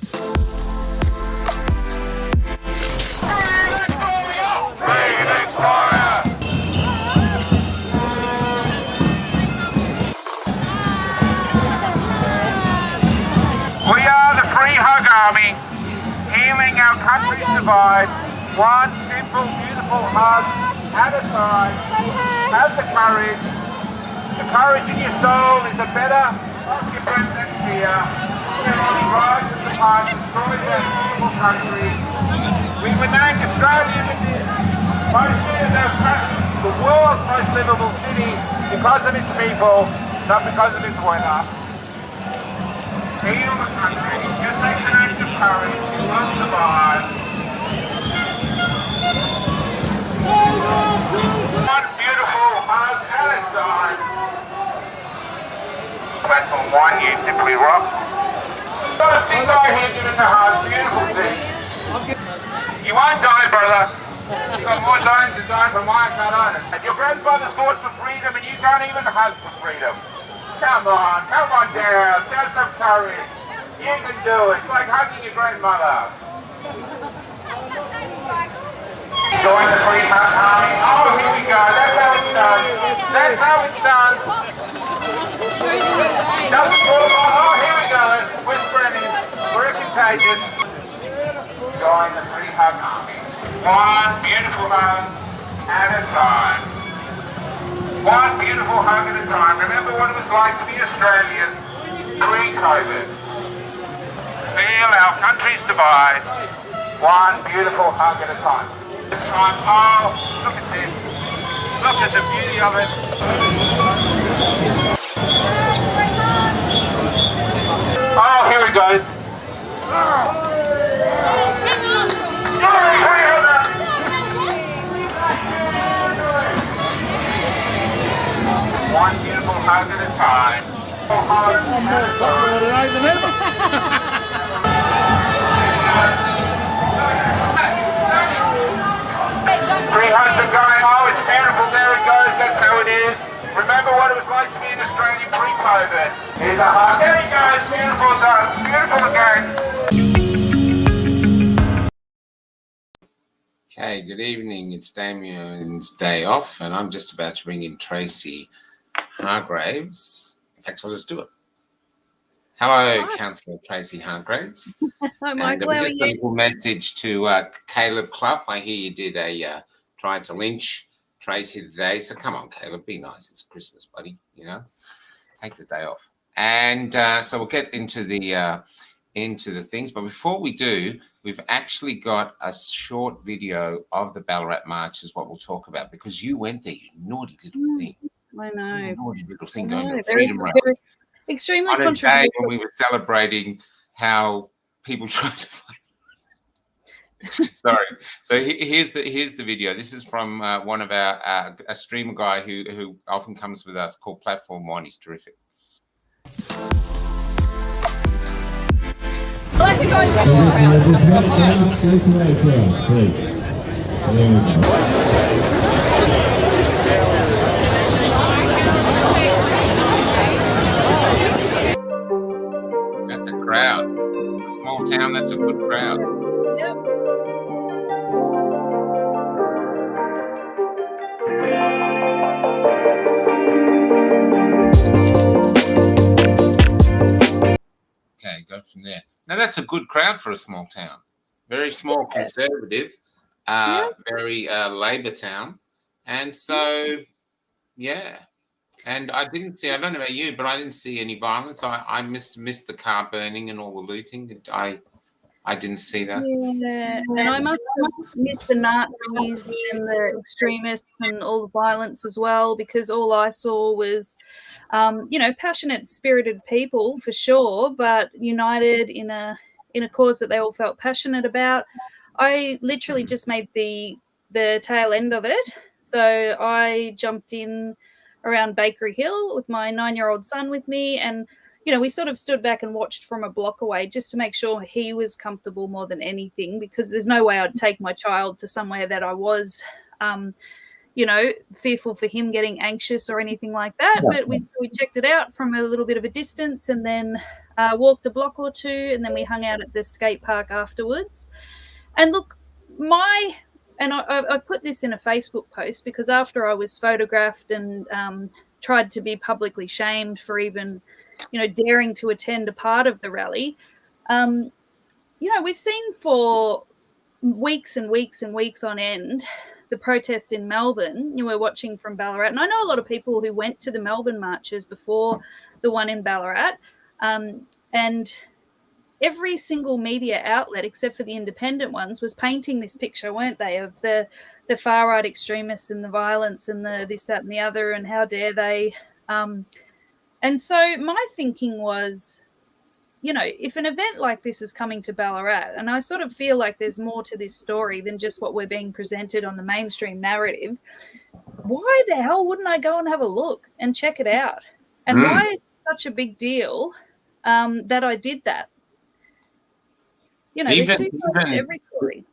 We are the Free Hug Army, healing our country's divide, one simple, beautiful hug at a time. Have the courage. The courage in your soul is a better of your friends than fear. There only rises apart, destroys our beautiful country. We were named Australia the world's most livable city because of its people, not because of its weather. Heal the country. Just takes an act of courage. You will survive. One beautiful hug at a time. Platform 1, you simply rock. Got a big guy here giving the hug. Beautiful thing. You won't die, brother. You've got more zones to die from my cut on it. And your grandfather's fought for freedom and you can't even hug for freedom. Come on down, show some courage. You can do it. It's like hugging your grandmother. Join the Free Hug Army. Oh, here we go. That's how it's done. That's how it's done. Just oh, here we go. We're spreading. We're contagious. Join the Free Hug Army. One beautiful hug at a time. One beautiful hug at a time. Remember what it was like to be Australian pre-COVID. Feel our country's divide. One beautiful hug at a time. Oh, look at this. Look at the beauty of it. Oh, here it goes. One beautiful hug at a time. Three hugs are going. Oh, it's beautiful. There it goes. That's how it is. Remember what it was like to be in Australia pre-COVID. Here's a hug. There he goes. Beautiful done. Beautiful again. Okay, good evening. It's Damien's day off, and I'm just about to bring in Tracey Hargreaves. In fact, I'll just do it. Hello, Councillor Tracey Hargreaves. Hi, Michael. And just a little message to Caleb Clough. I hear you did a try to lynch Tracey today, so come on, Caleb, be nice. It's Christmas, buddy. You know, take the day off. And so we'll get into the things, but before we do, we've actually got a short video of the Ballarat March is what we'll talk about, because you went there, you naughty little thing. I know. You naughty little thing going to Freedom Rally. Extremely on a day controversial. when we were celebrating how people tried to fight. Sorry. So here's the video. This is from one of our a streamer guy who often comes with us called Platform 1. He's terrific. I think I That's a crowd. A small town, that's a good crowd. Yep. Okay, go from there. Now that's a good crowd for a small town. Very small, conservative, very Labor town. And so, yeah. And I don't know about you, but I didn't see any violence. I missed the car burning and all the looting. I didn't see that. Yeah, and I must have missed the Nazis and the extremists and all the violence as well, because all I saw was, passionate, spirited people for sure, but united in a cause that they all felt passionate about. I literally just made the tail end of it. So I jumped in around Bakery Hill with my 9-year-old son with me, and we sort of stood back and watched from a block away just to make sure he was comfortable more than anything, because there's no way I'd take my child to somewhere that I was fearful for him getting anxious or anything like that. But we checked it out from a little bit of a distance, and then walked a block or two, and then we hung out at the skate park afterwards. And look, I put this in a Facebook post because after I was photographed and tried to be publicly shamed for even, daring to attend a part of the rally, we've seen for weeks and weeks and weeks on end the protests in Melbourne. We're watching from Ballarat, and I know a lot of people who went to the Melbourne marches before the one in Ballarat, and every single media outlet, except for the independent ones, was painting this picture, weren't they, of the far-right extremists and the violence and the this, that, and the other, and how dare they. And so my thinking was, if an event like this is coming to Ballarat, and I sort of feel like there's more to this story than just what we're being presented on the mainstream narrative, why the hell wouldn't I go and have a look and check it out? And why is it such a big deal that I did that? There's two sides to every story.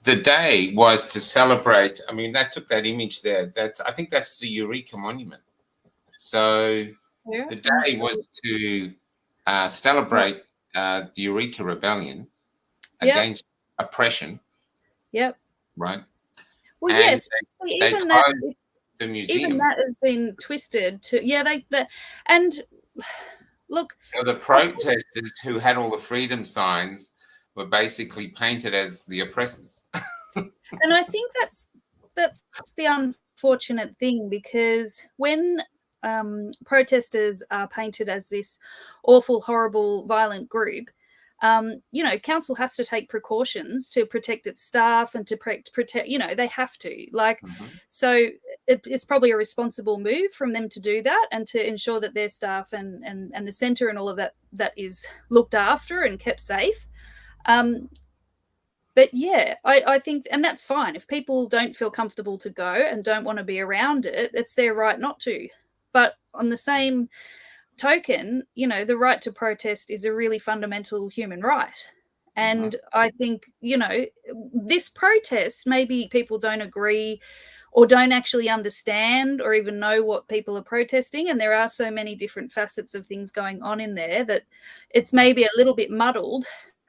The day was to celebrate. I mean, that took that image there. I think that's the Eureka Monument. So the day was to celebrate the Eureka Rebellion against oppression. Yep. Right. Well, and yes. They closed the museum. Even that has been twisted to and look. So the protesters who had all the freedom signs were basically painted as the oppressors. And I think that's the unfortunate thing, because when protesters are painted as this awful, horrible, violent group, council has to take precautions to protect its staff and to protect, they have to. So it's probably a responsible move from them to do that and to ensure that their staff and the centre and all of that is looked after and kept safe. But yeah, I think, and that's fine. If people don't feel comfortable to go and don't want to be around it, it's their right not to. But on the same token, the right to protest is a really fundamental human right. And I think, this protest, maybe people don't agree or don't actually understand or even know what people are protesting. And there are so many different facets of things going on in there that it's maybe a little bit muddled.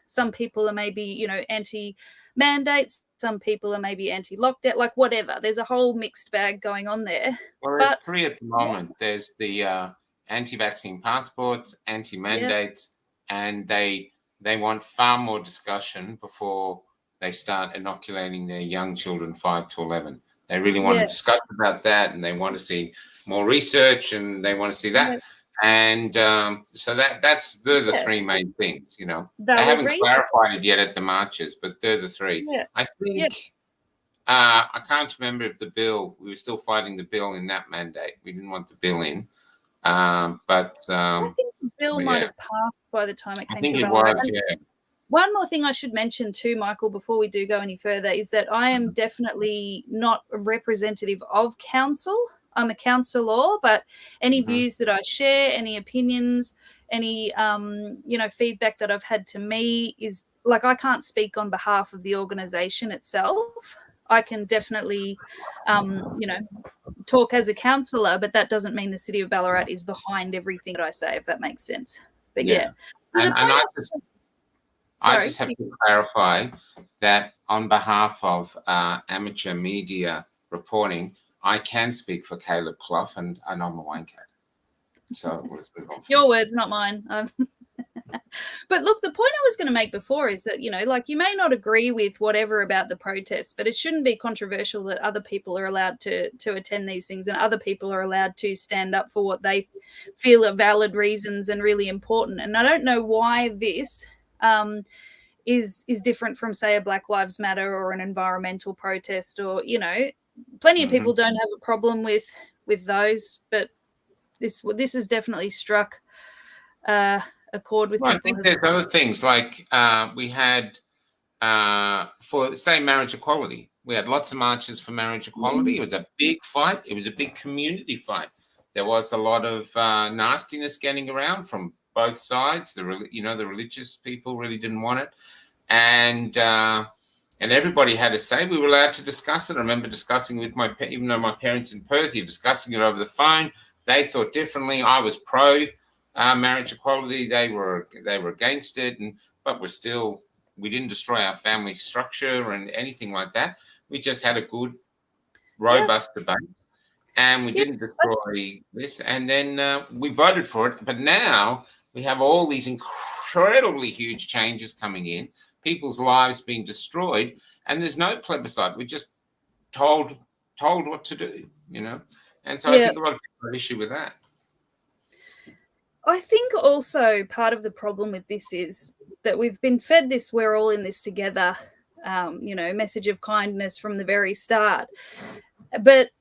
Some people are maybe, anti-mandates. Some people are maybe anti-lockdown, like whatever. There's a whole mixed bag going on there. Well, there's three at the moment. There's the anti-vaccine passports, anti-mandates, and they want far more discussion before they start inoculating their young children 5 to 11. They really want to discuss about that, and they want to see more research, and they want to see that. And so they're the three main things, They haven't clarified it yet at the marches, but they're the three. I think I can't remember if we were still fighting the bill in that mandate. We didn't want the bill in. But I think the bill might have passed by the time it came to I think it Ballarat. was, One more thing I should mention too, Michael, before we do go any further, is that I am definitely not a representative of council. I'm a councillor, but any views that I share, any opinions, any feedback that I've had to me is I can't speak on behalf of the organisation itself. I can definitely, talk as a councillor, but that doesn't mean the City of Ballarat is behind everything that I say, if that makes sense. But and I just have to clarify that on behalf of amateur media reporting, I can speak for Caleb Clough, and I'm a wanker. So let's move on. Your words, not mine. But look, the point I was going to make before is that, you may not agree with whatever about the protests, but it shouldn't be controversial that other people are allowed to attend these things, and other people are allowed to stand up for what they feel are valid reasons and really important. And I don't know why this is different from, say, a Black Lives Matter or an environmental protest, or, plenty of people don't have a problem with those, but this has definitely struck a chord with people. I think there's other things we had for, say, marriage equality. We had lots of marches for marriage equality. It was a big fight. It was a big community fight. There was a lot of nastiness getting around from both sides. The religious people really didn't want it, and and everybody had a say. We were allowed to discuss it. I remember discussing with even though my parents in Perth, you're discussing it over the phone. They thought differently. I was pro marriage equality. They were against it, but we didn't destroy our family structure and anything like that. We just had a good, robust debate, and we didn't destroy this. And then we voted for it. But now we have all these incredibly huge changes coming in, people's lives being destroyed, and there's no plebiscite. We're just told what to do, And so I think a lot of people have issue with that. I think also part of the problem with this is that we've been fed this "we're all in this together," message of kindness from the very start. But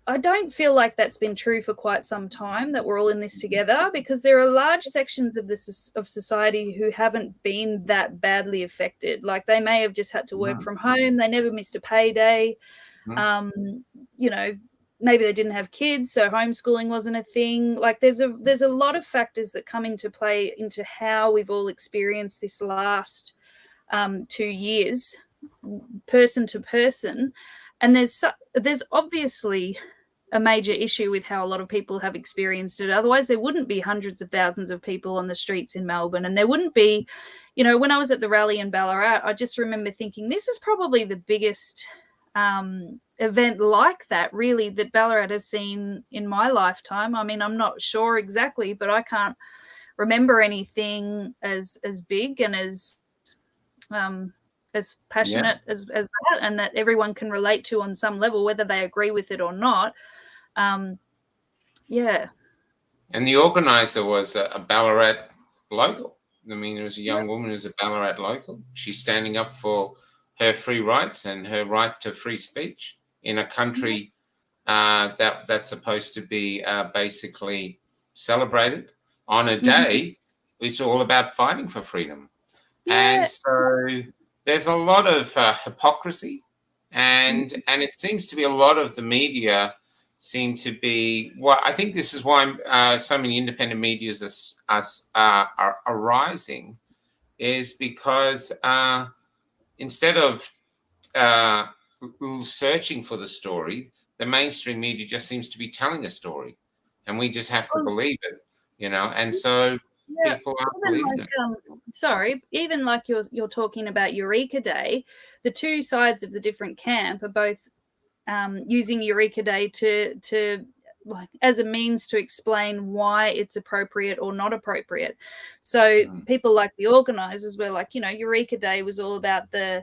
I don't feel like that's been true for quite some time, that we're all in this together, because there are large sections of society who haven't been that badly affected. Like, they may have just had to work from home. They never missed a payday. Maybe they didn't have kids, so homeschooling wasn't a thing. Like, there's a lot of factors that come into play into how we've all experienced this last 2 years, person to person. And there's obviously a major issue with how a lot of people have experienced it. Otherwise, there wouldn't be hundreds of thousands of people on the streets in Melbourne. And there wouldn't be, when I was at the rally in Ballarat, I just remember thinking, this is probably the biggest event like that, really, that Ballarat has seen in my lifetime. I mean, I'm not sure exactly, but I can't remember anything as big and as passionate as that, and that everyone can relate to on some level, whether they agree with it or not. And the organizer was a Ballarat local. I mean, there was a young woman who's a Ballarat local. She's standing up for her free rights and her right to free speech in a country that's supposed to be basically celebrated on a day. It's all about fighting for freedom. And so there's a lot of hypocrisy, and it seems to be a lot of the media seem to be. Well, I think this is why so many independent medias are rising, is because instead of searching for the story, the mainstream media just seems to be telling a story, and we just have to believe it, And so people aren't believing it. Even like you're talking about Eureka Day, the two sides of the different camp are both using Eureka Day to like as a means to explain why it's appropriate or not appropriate. So people like the organizers were like, Eureka Day was all about the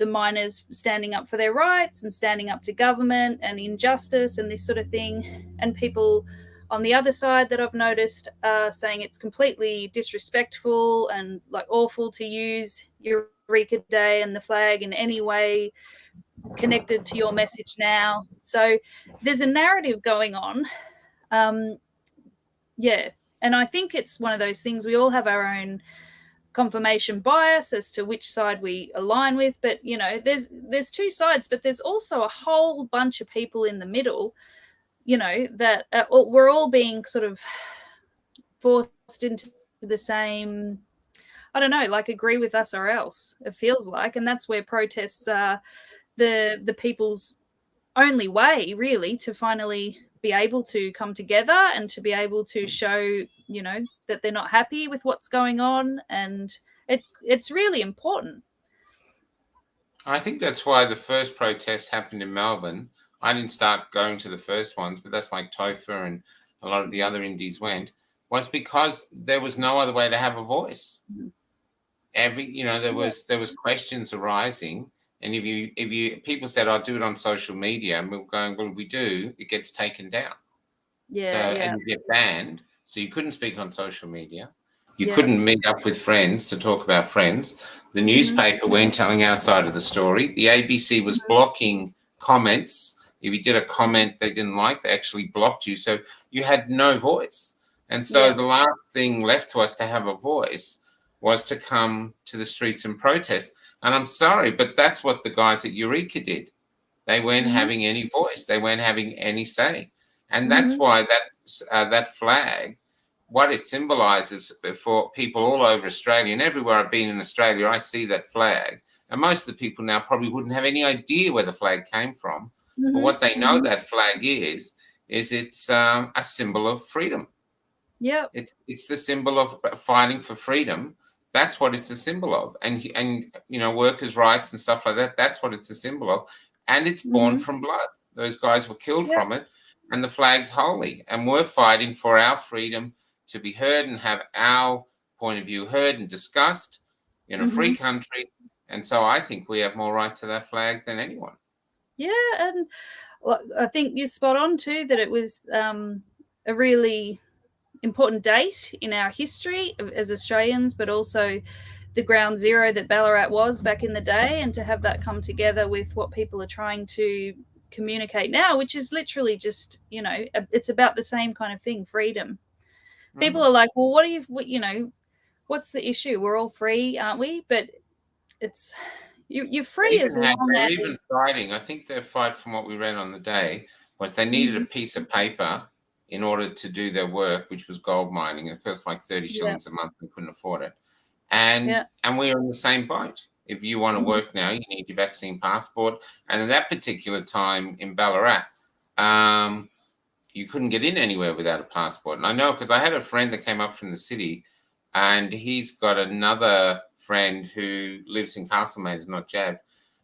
miners standing up for their rights and standing up to government and injustice and this sort of thing. And people on the other side that I've noticed are saying it's completely disrespectful and like awful to use Eureka Day and the flag in any way connected to your message now. So there's a narrative going on. And I think it's one of those things, we all have our own confirmation bias as to which side we align with, but there's two sides, but there's also a whole bunch of people in the middle, that we're all being sort of forced into the same, I don't know, like agree with us or else, it feels like. And that's where protests are the people's only way, really, to finally be able to come together and to be able to show, that they're not happy with what's going on. And it's really important. I think that's why the first protest happened in Melbourne. I didn't start going to the first ones, but that's like Topher and a lot of the other indies went, was because there was no other way to have a voice. There was questions arising. And if you people said, I'll do it on social media, and we were going, well, we do, it gets taken down. And you get banned. So you couldn't speak on social media. You couldn't meet up with friends to talk about friends. The newspaper weren't telling our side of the story. The ABC was blocking comments. If you did a comment they didn't like, they actually blocked you. So you had no voice. And so the last thing left to us to have a voice was to come to the streets and protest. And I'm sorry, but that's what the guys at Eureka did. They weren't having any voice. They weren't having any say. And that's why that flag, what it symbolizes for people all over Australia, and everywhere I've been in Australia, I see that flag. And most of the people now probably wouldn't have any idea where the flag came from. But what they know that flag is it's a symbol of freedom. Yeah. It's the symbol of fighting for freedom. That's what it's a symbol of. And you know, workers' rights and stuff like that, that's what it's a symbol of. And it's born from blood. Those guys were killed from it, and the flag's holy. And we're fighting for our freedom to be heard and have our point of view heard and discussed in a free country. And so I think we have more right to that flag than anyone. Yeah, and I think you're spot on too, that it was a really important date in our history as Australians, but also the ground zero that Ballarat was back in the day, and to have that come together with what people are trying to communicate now, which is literally just, you know, it's about the same kind of thing, freedom. People are like, well, what's the issue? We're all free, aren't we? But it's you're free as long as they're even fighting. I think their fight, from what we read on the day, was they needed a piece of paper in order to do their work, which was gold mining. It cost like 30 shillings a month. They couldn't afford it. And we're in the same boat. If you want to work now, you need your vaccine passport. And at that particular time in Ballarat, you couldn't get in anywhere without a passport. And I know because I had a friend that came up from the city, and he's got another friend who lives in Castlemaine, is not jabbed.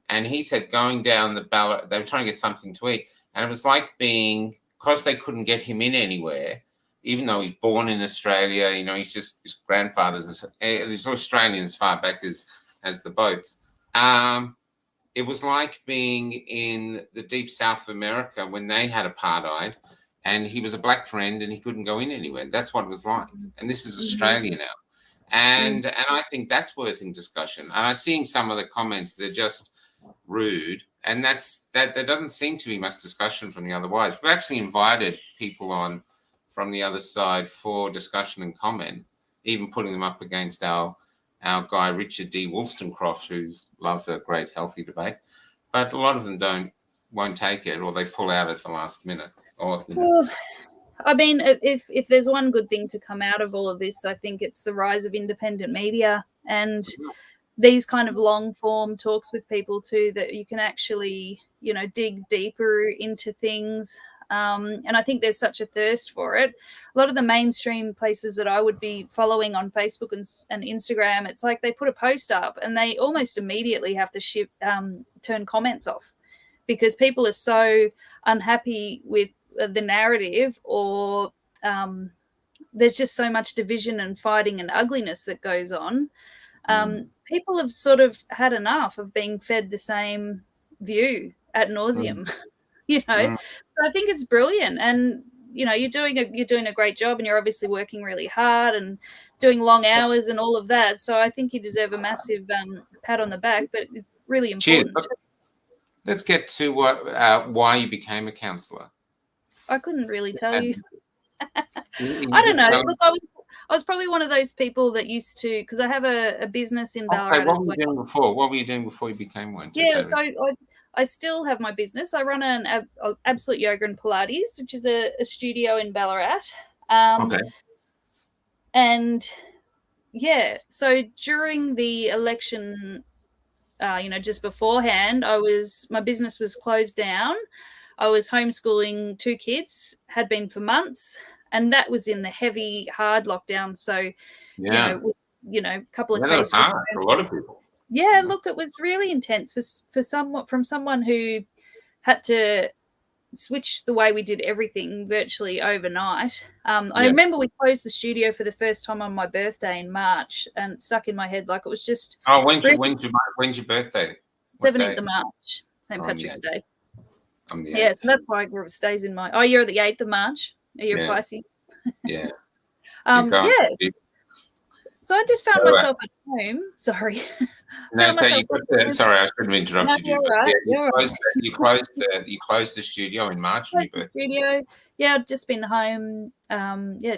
And he said going down the Ballarat, they were trying to get something to eat. And it was like because they couldn't get him in anywhere, even though he's born in Australia, you know, he's just, his grandfather's, he's Australian as far back as the boats. It was like being in the deep South of America when they had apartheid, and he was a black friend and he couldn't go in anywhere. That's what it was like. And this is Australia now. And I think that's worth in discussion. And I'm seeing some of the comments, they're just rude. And that there doesn't seem to be much discussion from the otherwise. We've actually invited people on from the other side for discussion and comment, even putting them up against our guy, Richard D. Wollstonecroft, who loves a great healthy debate. But a lot of them won't take it, or they pull out at the last minute. Well, I mean, if there's one good thing to come out of all of this, I think it's the rise of independent media and these kind of long form talks with people too, that you can actually, you know, dig deeper into things. And I think there's such a thirst for it. A lot of the mainstream places that I would be following on Facebook and Instagram, it's like they put a post up and they almost immediately have to turn comments off because people are so unhappy with the narrative, or there's just so much division and fighting and ugliness that goes on. People have sort of had enough of being fed the same view ad nauseum. You know, so I think it's brilliant, and you know, you're doing a great job, and you're obviously working really hard and doing long hours and all of that. So I think you deserve a massive pat on the back. But it's really important. Cheers. Let's get to why you became a counsellor. I couldn't really tell you. I don't know. Look, I was probably one of those people that used to, because I have a business in Ballarat. Okay, what were you doing before? What were you doing before you became one? Yeah, so I still have my business. I run an Absolute Yoga and Pilates, which is a studio in Ballarat. Okay. And yeah, so during the election, just beforehand, my business was closed down. I was homeschooling 2 kids, had been for months, and that was in the heavy, hard lockdown. So, a couple of cases. That's hard for a lot of people. Yeah, look, it was really intense for someone who had to switch the way we did everything virtually overnight. I remember we closed the studio for the first time on my birthday in March, and it stuck in my head like it was just. Oh, when's your birthday? 17th of March, St. Patrick's Day. Yeah, so that's why it stays in my. Oh, you're the 8th of March. Are you a Pisces? Yeah. So I just found myself at home. Sorry. No, sorry, I shouldn't have interrupted you. Right. You closed the studio in March. Studio. Yeah, I've just been home.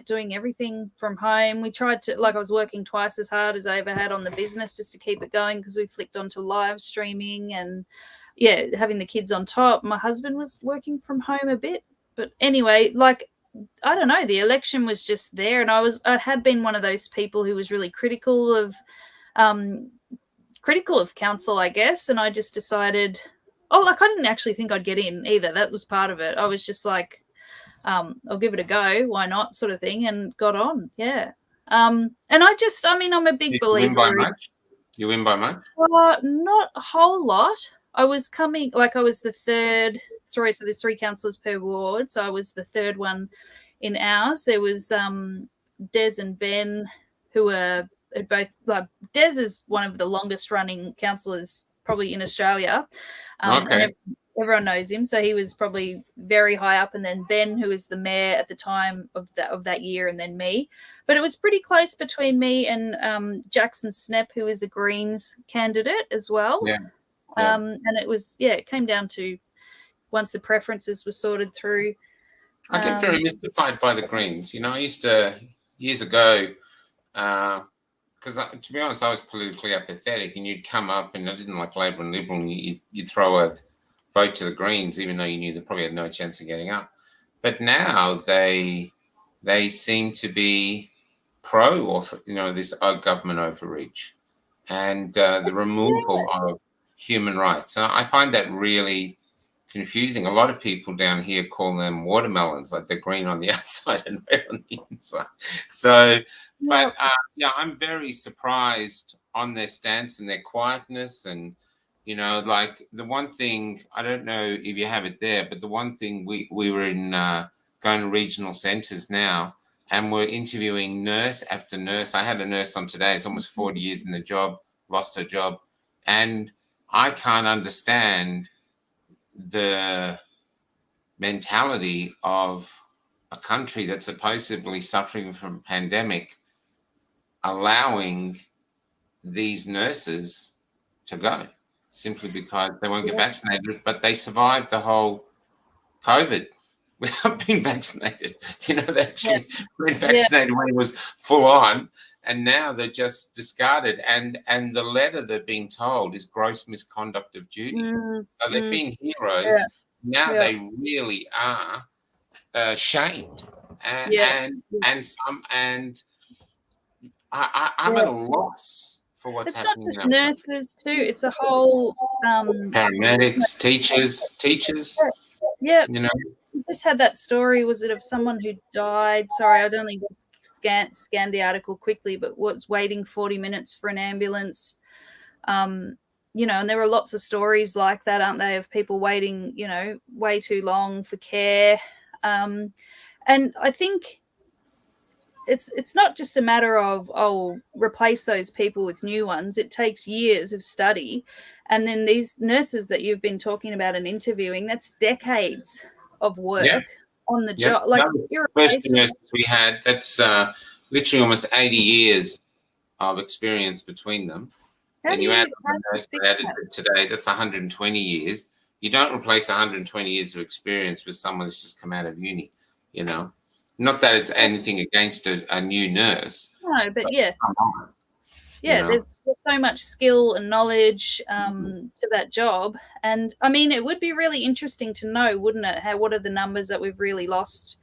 Doing everything from home. We tried to, I was working twice as hard as I ever had on the business just to keep it going, because we flicked onto live streaming and having the kids on top. My husband was working from home a bit, but anyway, I don't know, the election was just there, and I had been one of those people who was really critical of critical of council, I guess. And I just decided, I didn't actually think I'd get in either. That was part of it. I was just like, I'll give it a go. Why not, sort of thing, and got on. Yeah. And I'm a big believer. You win by much? You win by much? Not a whole lot. I was the third. Sorry, so there's 3 councillors per ward. So I was the third one in ours. There was Des and Ben, who were both. Des is one of the longest running councillors probably in Australia. Okay. And everyone knows him, so he was probably very high up. And then Ben, who was the mayor at the time of that year, and then me. But it was pretty close between me and Jackson Snep, who is a Greens candidate as well. Yeah. And it came down to, once the preferences were sorted through. I get very mystified by the Greens. I used to, years ago, because to be honest, I was politically apathetic, and you'd come up, and I didn't like Labor and Liberal, and you'd throw a vote to the Greens, even though you knew they probably had no chance of getting up. But now they seem to be pro, or this government overreach, and the removal of human rights. And I find that really confusing. A lot of people down here call them watermelons, like they're green on the outside and red on the inside. So, but I'm very surprised on their stance and their quietness. And, like the one thing, I don't know if you have it there, but the one thing we were in going to regional centres now, and we're interviewing nurse after nurse. I had a nurse on today, it's almost 40 years in the job, lost her job. And I can't understand the mentality of a country that's supposedly suffering from a pandemic allowing these nurses to go simply because they won't get vaccinated, but they survived the whole COVID without being vaccinated. They actually weren't vaccinated when it was full on, and now they're just discarded. And the letter they're being told is gross misconduct of duty. So they're being heroes. Yeah. Now they really are shamed. And I'm at a loss for what's happening. It's not just nurses too. It's a whole paramedics, teachers. Yeah. We just had that story. Was it of someone who died? Sorry, I'd only scanned the article quickly, but was waiting 40 minutes for an ambulance. And there were lots of stories like that, aren't they, of people waiting, way too long for care. And I think it's not just a matter of, replace those people with new ones. It takes years of study. And then these nurses that you've been talking about and interviewing, that's decades of work on the job. Like, first nurses we had, that's literally almost 80 years of experience between them. And you add the nurse that added today, that's 120 years. You don't replace 120 years of experience with someone that's just come out of uni, Not that it's anything against a new nurse. No, but there's so much skill and knowledge to that job. And it would be really interesting to know, wouldn't it? What are the numbers that we've really lost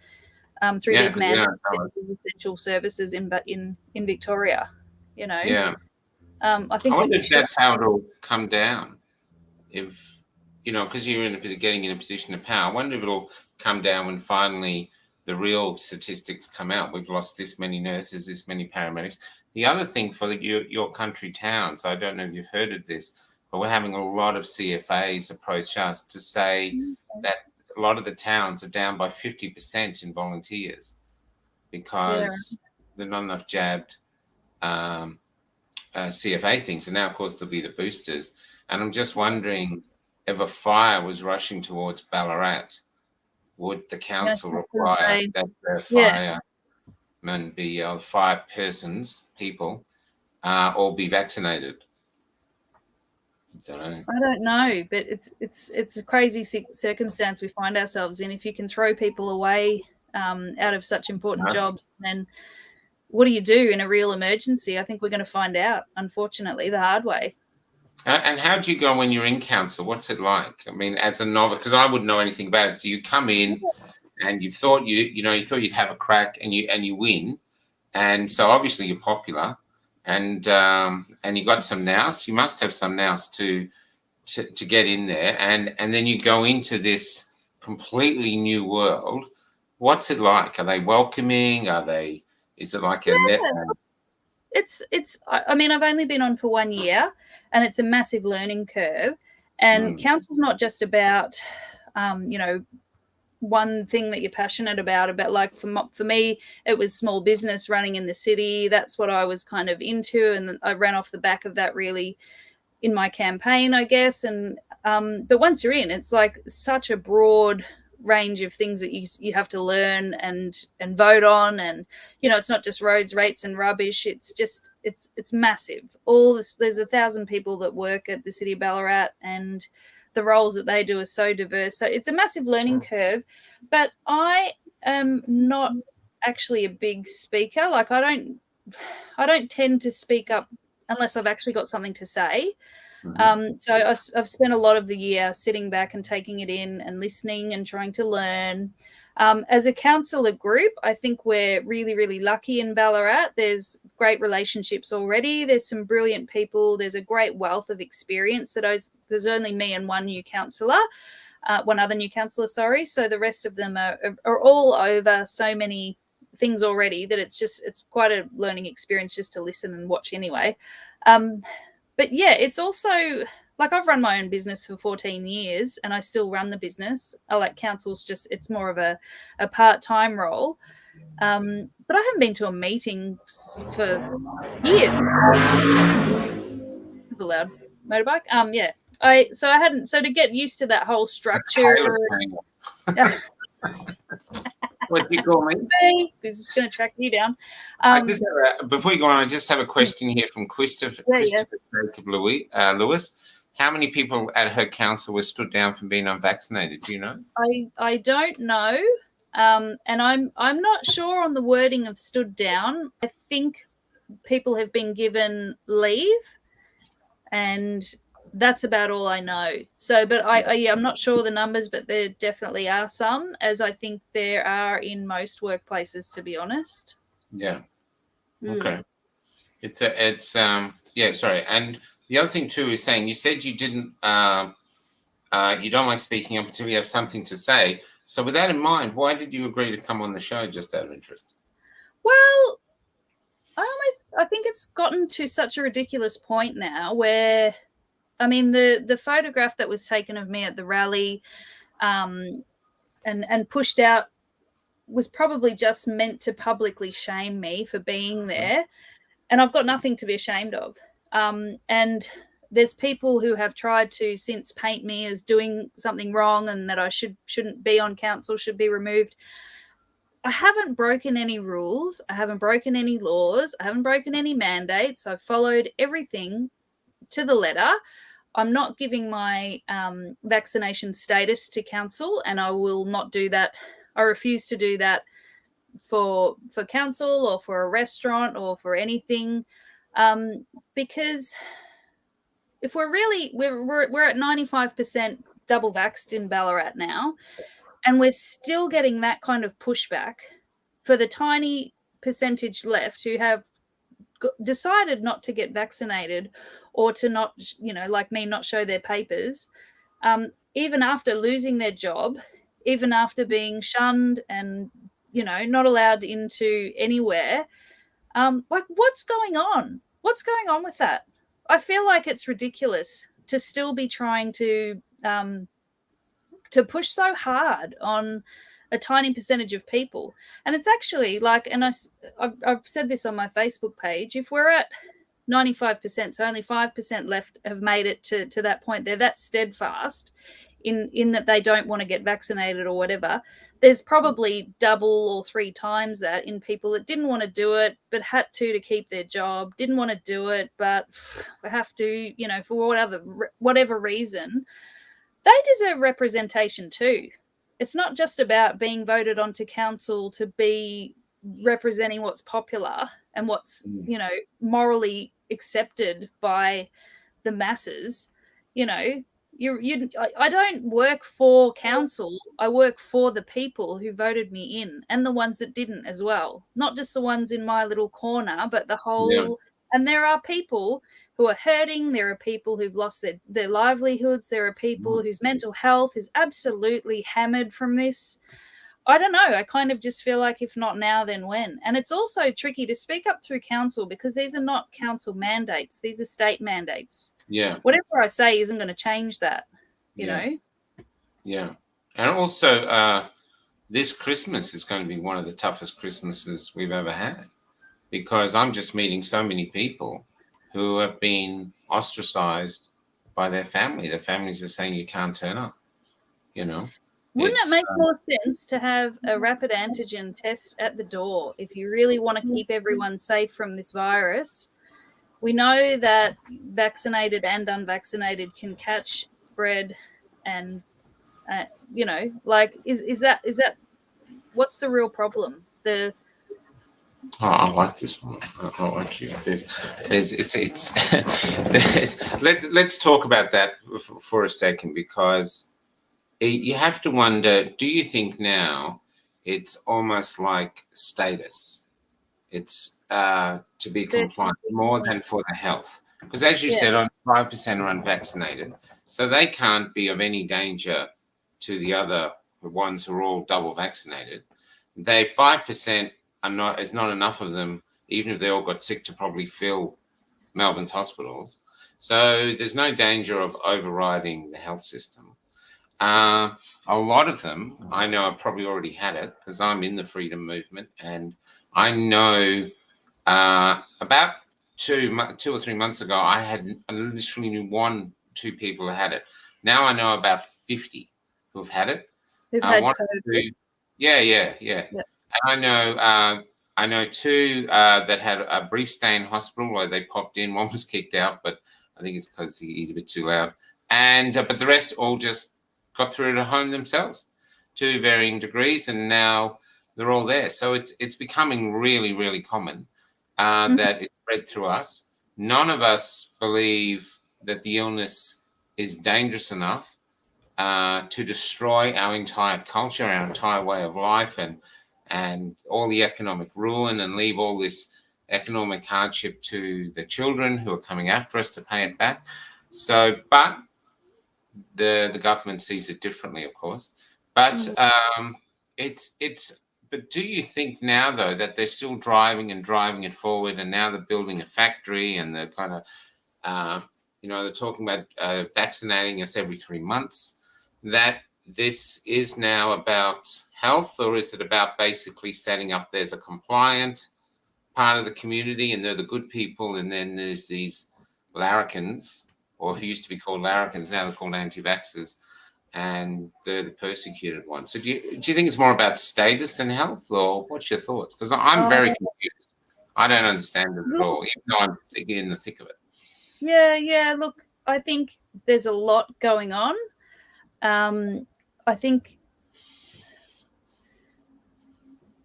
through these essential services in Victoria? I wonder if that's how it'll come down. If because you're getting in a position of power, I wonder if it'll come down when finally the real statistics come out. We've lost this many nurses, this many paramedics. The other thing for your country towns, I don't know if you've heard of this, but we're having a lot of CFAs approach us to say that a lot of the towns are down by 50% in volunteers because there's not enough jabbed CFA things. And now, of course, there'll be the boosters. And I'm just wondering, if a fire was rushing towards Ballarat, would the council require that the firemen be, fire people, all be vaccinated? I don't know, but it's a crazy circumstance we find ourselves in. If you can throw people away out of such important jobs, then what do you do in a real emergency? I think we're going to find out, unfortunately, the hard way. And how do you go when you're in council? What's it like? As a novice, because I wouldn't know anything about it. So you come in, and you thought you thought you'd have a crack, and you win, and so obviously you're popular, and you got some nous. You must have some nous to get in there, and then you go into this completely new world. What's it like? Are they welcoming? Is it like a net? It's I mean, I've only been on for 1 year, and it's a massive learning curve. And council's not just about one thing that you're passionate about like for me, it was small business running in the city. That's what I was kind of into, and I ran off the back of that really in my campaign, I guess. And but once you're in, it's like such a broad range of things that you have to learn and vote on. And it's not just roads, rates and rubbish. It's just it's massive. There's 1,000 people that work at the City of Ballarat, and the roles that they do are so diverse. So it's a massive learning curve. But I am not actually a big speaker. Like I don't tend to speak up unless I've actually got something to say. So I've spent a lot of the year sitting back and taking it in and listening and trying to learn. As a councillor group, I think we're really, really lucky in Ballarat. There's great relationships already. There's some brilliant people. There's a great wealth of experience. There's only me and one other new councillor, sorry. So the rest of them are all over so many things already that it's quite a learning experience just to listen and watch anyway. But yeah, it's also like I've run my own business for 14 years and I still run the business. I like council's it's more of a part-time role. But I haven't been to a meeting for years. It's a loud motorbike. Yeah. I hadn't, so to get used to that whole structure. What do you call me? He's just going to track you down. Before you go on, I just have a question here from Christopher Jacob Lewis. How many people at her council were stood down from being unvaccinated? Do you know? I don't know, and I'm not sure on the wording of stood down. I think people have been given leave, and that's about all I know. So, but I'm not sure the numbers, but there definitely are some, as I think there are in most workplaces, to be honest. Yeah. Okay. Sorry. And the other thing too is saying you said you didn't, you don't like speaking up until you have something to say. So with that in mind, why did you agree to come on the show, just out of interest? Well, I think it's gotten to such a ridiculous point now where, I mean, the photograph that was taken of me at the rally and pushed out was probably just meant to publicly shame me for being there. And I've got nothing to be ashamed of. And there's people who have tried to since paint me as doing something wrong and that I shouldn't be on council, should be removed. I haven't broken any rules. I haven't broken any laws. I haven't broken any mandates. I've followed everything to the letter. I'm not giving my vaccination status to council, and I will not do that. I refuse to do that for council or for a restaurant or for anything, because if we're at 95% double vaxxed in Ballarat now, and we're still getting that kind of pushback for the tiny percentage left who have decided not to get vaccinated or to not, like me, not show their papers, even after losing their job, even after being shunned and, not allowed into anywhere. Like, what's going on? What's going on with that? I feel like it's ridiculous to still be trying to push so hard on a tiny percentage of people. And it's actually like, and I've said this on my Facebook page, if we're at 95%, so only 5% left have made it to that point, they're that steadfast in that they don't want to get vaccinated or whatever. There's probably double or 3 times that in people that didn't want to do it, but had to keep their job, didn't want to do it, but have to, for whatever reason. They deserve representation too. It's not just about being voted onto council to be representing what's popular and what's, morally accepted by the masses. I don't work for council. I work for the people who voted me in and the ones that didn't as well. Not just the ones in my little corner, but the whole And there are people who are hurting. There are people who've lost their livelihoods. There are people whose mental health is absolutely hammered from this. I don't know. I kind of just feel like if not now, then when? And it's also tricky to speak up through council because these are not council mandates. These are state mandates. Yeah. Whatever I say isn't going to change that, you know? Yeah. And also, this Christmas is going to be one of the toughest Christmases we've ever had because I'm just meeting so many people who have been ostracized by their family. Their families are saying you can't turn up, you know? Wouldn't it make more sense to have a rapid antigen test at the door if you really want to keep everyone safe from this virus? We know that vaccinated and unvaccinated can catch, spread, and you know, like is that what's the real problem? I like this one. I like you. Let's talk about that for a second because you have to wonder, do you think now it's almost like status? It's to be compliant more than for the health. Because as you said, only 5% are unvaccinated. So they can't be of any danger to the other ones who are all double vaccinated. They 5% is not enough of them, even if they all got sick, to probably fill Melbourne's hospitals. So there's no danger of overriding the health system. A lot of them, I know, have probably already had it because I'm in the freedom movement, and I know about two or 3 months ago, I literally knew 2 people who had it. Now I know about 50 who've had it. Who've had COVID. Yeah. And I know 2 that had a brief stay in hospital where they popped in. One was kicked out, but I think it's because he's a bit too loud. And but the rest all just got through it at home themselves to varying degrees, and now they're all there. So it's becoming really, really common that it's spread through us. None of us believe that the illness is dangerous enough to destroy our entire culture, our entire way of life, and all the economic ruin, and leave all this economic hardship to the children who are coming after us to pay it back. So, but the government sees it differently, of course. But But do you think now, though, that they're still driving it forward, and now they're building a factory, and they're kind of, they're talking about vaccinating us every 3 months, that this is now about health, or is it about basically setting up there's a compliant part of the community and they're the good people, and then there's these larrikins, or who used to be called larrikins, now they're called anti-vaxxers, and they're the persecuted ones. So do you think it's more about status than health, or what's your thoughts? Because I'm very confused. I don't understand it at all, even though I'm in the thick of it. Yeah. Look, I think there's a lot going on. I think,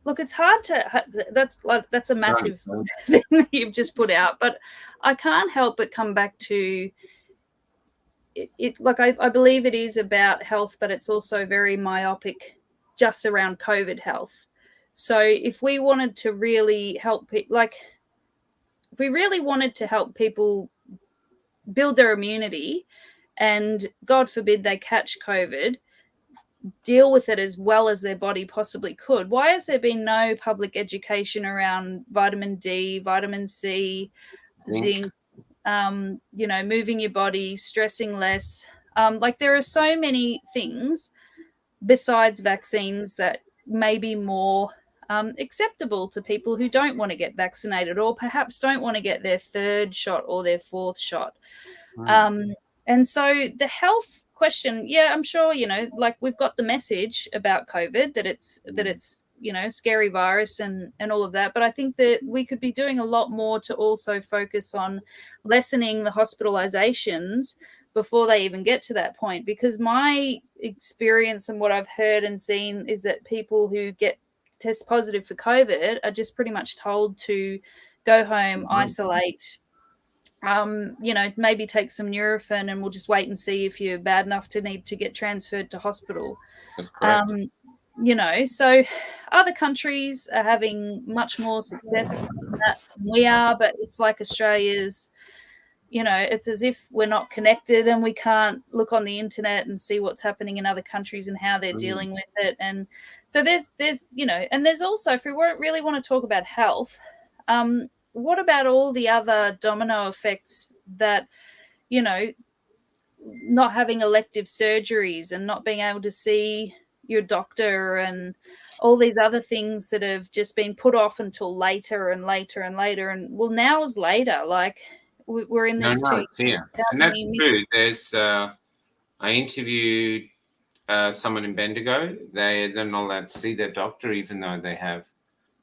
look, it's hard to. That's a massive thing that you've just put out, but I can't help but come back to it. Like I believe it is about health, but it's also very myopic, just around COVID health. So if we wanted to really help, if we really wanted to help people build their immunity, and God forbid they catch COVID, deal with it as well as their body possibly could. Why has there been no public education around vitamin D, vitamin C, zinc, moving your body, stressing less? There are so many things besides vaccines that may be more acceptable to people who don't want to get vaccinated, or perhaps don't want to get their 3rd shot or their 4th shot. Right. And so the health question, I'm sure, we've got the message about COVID, that it's scary virus and all of that. But I think that we could be doing a lot more to also focus on lessening the hospitalizations before they even get to that point. Because my experience and what I've heard and seen is that people who test positive for COVID are just pretty much told to go home, isolate, maybe take some Nurofen, and we'll just wait and see if you're bad enough to need to get transferred to hospital. That's correct. So other countries are having much more success that than we are, but it's like Australia's, it's as if we're not connected and we can't look on the internet and see what's happening in other countries and how they're dealing with it. And so there's and there's also, if we really want to talk about health, what about all the other domino effects that, not having elective surgeries and not being able to see your doctor and all these other things that have just been put off until later and later and later. And well, now is later. Like we're in this No, yeah. And that's true. There's, I interviewed someone in Bendigo. They're not allowed to see their doctor, even though they have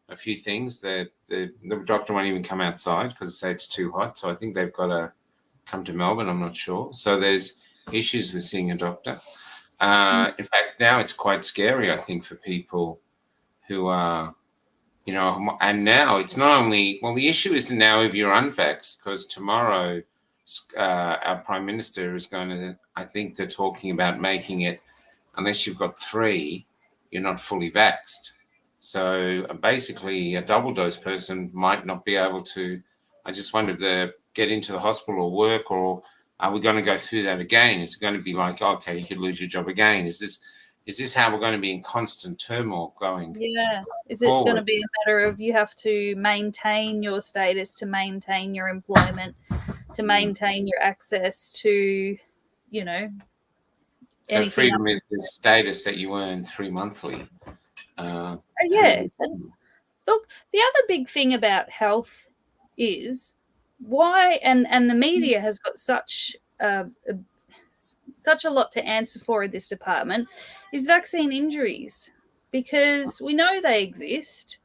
a few things that the doctor won't even come outside because they say it's too hot. So I think they've got to come to Melbourne. I'm not sure. So there's issues with seeing a doctor. In fact, now it's quite scary, I think, for people who are, and now it's not only, well, the issue isn't now if you're unvaxxed, because tomorrow our Prime Minister is going to, I think they're talking about making it, unless you've got 3, you're not fully vaxxed. So basically a double dose person might not be able to, I just wonder if they get into the hospital or work, or are we going to go through that again? Is it going to be like, okay, you could lose your job again? Is this how we're going to be in constant turmoil going? Yeah. Is it going to be a matter of you have to maintain your status, to maintain your employment, to maintain your access to, So freedom is the status that you earn 3 monthly. Yeah. Look, the other big thing about health is why, and the media has got such a lot to answer for in this department, is vaccine injuries, because we know they exist.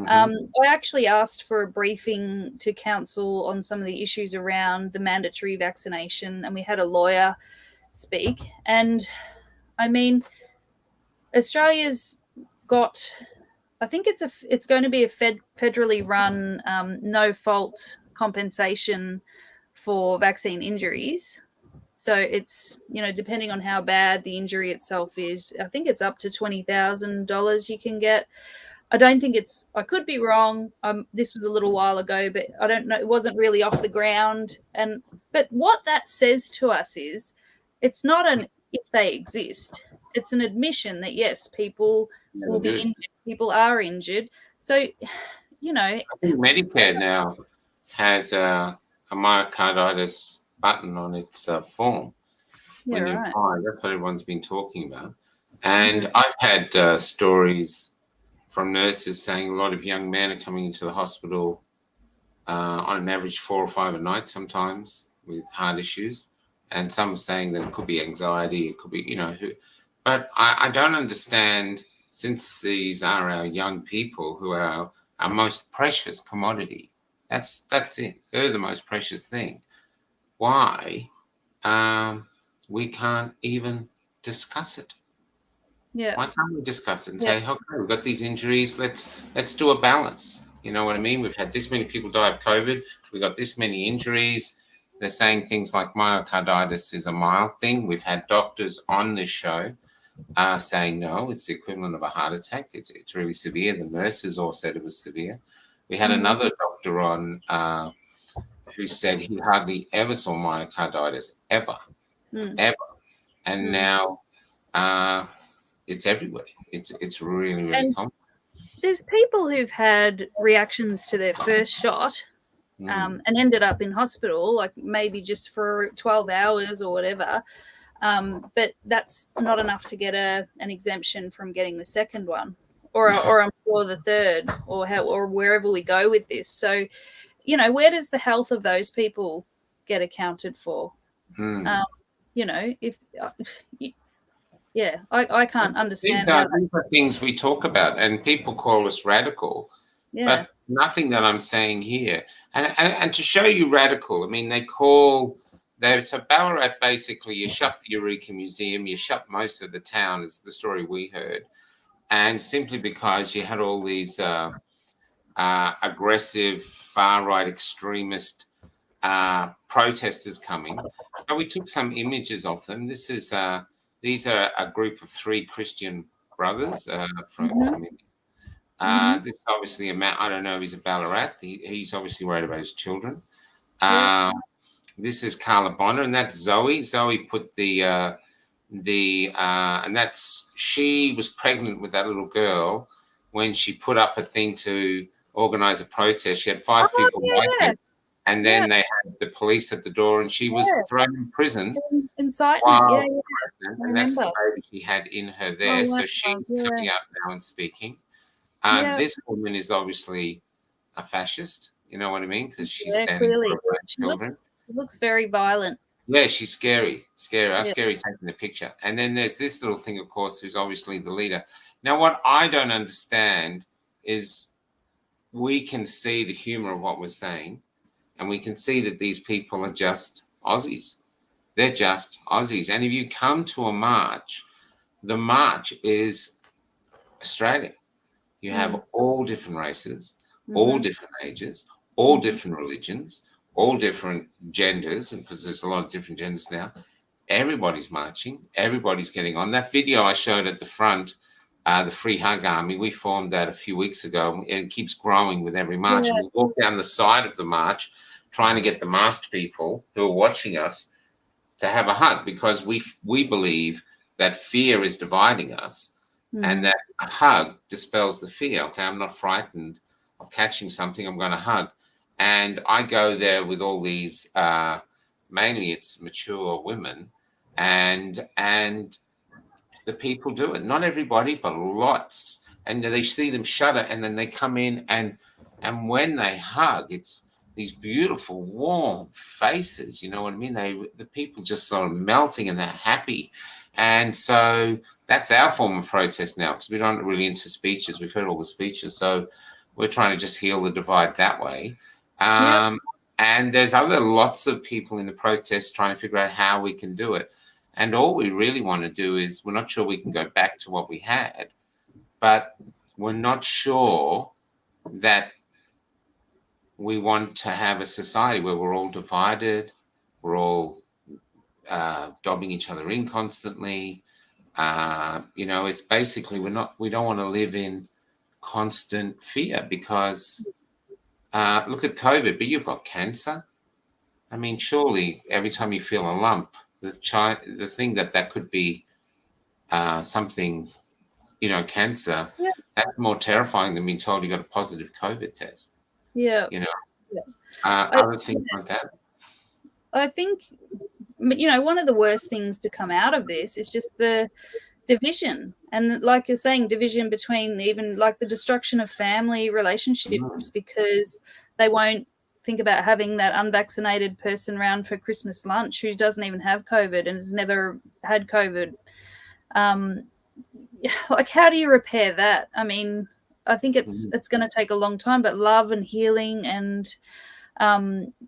I actually asked for a briefing to council on some of the issues around the mandatory vaccination, and we had a lawyer speak. And I mean, Australia's got, I think it's going to be a federally run no fault compensation for vaccine injuries. So it's, depending on how bad the injury itself is, I think it's up to $20,000 you can get. I don't think I could be wrong. This was a little while ago, but I don't know. It wasn't really off the ground. But what that says to us is, it's not an if they exist. It's an admission that yes, people will be injured. People are injured. So, I think Medicare now has a myocarditis button on its form. When you apply, that's what everyone's been talking about. And I've had stories from nurses saying a lot of young men are coming into the hospital on an average 4 or 5 a night sometimes with heart issues. And some saying that it could be anxiety, it could be, but I don't understand, since these are our young people who are our most precious commodity. That's it. They're the most precious thing. Why we can't even discuss it? Yeah. Why can't we discuss it and say, okay, we've got these injuries, let's do a balance. You know what I mean? We've had this many people die of COVID. We've got this many injuries. They're saying things like myocarditis is a mild thing. We've had doctors on this show saying, no, it's the equivalent of a heart attack. It's really severe. The nurses all said it was severe. We had another doctor on who said he hardly ever saw myocarditis, ever. And now it's everywhere. It's really, really common. There's people who've had reactions to their first shot and ended up in hospital, like maybe just for 12 hours or whatever. But that's not enough to get an exemption from getting the second one, or I'm sure the third, or wherever we go with this. So, where does the health of those people get accounted for? I can't understand. These are things we talk about, and people call us radical. But nothing that I'm saying here. And to show you radical, I mean, so Ballarat, basically, you shut the Eureka Museum, you shut most of the town, is the story we heard. And simply because you had all these aggressive, far-right extremist protesters coming. So we took some images of them. These are a group of 3 Christian brothers from India. This is obviously a man. I don't know if he's a Ballarat. He's obviously worried about his children. Yeah. This is Carla Bonner, and that's Zoe. Zoe put and she was pregnant with that little girl when she put up a thing to organize a protest. She had 5 people like it, and then they had the police at the door, and she was thrown in prison. Incitement, and that's the baby she had in her there. So she's coming out now and speaking. This woman is obviously a fascist. You know what I mean? Because she's standing for her children. She looks very violent. Yeah, she's scary. Scary taking the picture. And then there's this little thing, of course, who's obviously the leader. Now, what I don't understand is we can see the humor of what we're saying, and we can see that these people are just Aussies. They're just Aussies. And if you come to a march, the march is Australia. You have all different races, all different ages, all different religions, all different genders, because there's a lot of different genders now. Everybody's marching. Everybody's getting on. That video I showed at the front, the Free Hug Army, we formed that a few weeks ago, and it keeps growing with every march. And we walk down the side of the march trying to get the masked people who are watching us to have a hug, because we believe that fear is dividing us, and that a hug dispels the fear. Okay, I'm not frightened of catching something. I'm going to hug. And I go there with all these, mainly it's mature women, and the people do it. Not everybody, but lots. And they see them shudder, and then they come in, and when they hug, it's these beautiful, warm faces. You know what I mean? The people just sort of melting, and they're happy. And so that's our form of protest now, because we're not really into speeches. We've heard all the speeches, so we're trying to just heal the divide that way. And there's lots of people in the protest trying to figure out how we can do it. And all we really want to do is, we're not sure we can go back to what we had, but we're not sure that we want to have a society where we're all divided, we're all dobbing each other in constantly. It's basically we don't want to live in constant fear, because look at COVID, but you've got cancer. I mean, surely every time you feel a lump, the thing that could be something, cancer, that's more terrifying than being told you got a positive COVID test. Yeah. Other things like that. I think, one of the worst things to come out of this is just the division. And like you're saying, division between even like the destruction of family relationships, because they won't think about having that unvaccinated person around for Christmas lunch who doesn't even have COVID and has never had COVID. Like, how do you repair that? I mean, I think it's going to take a long time, but love and healing and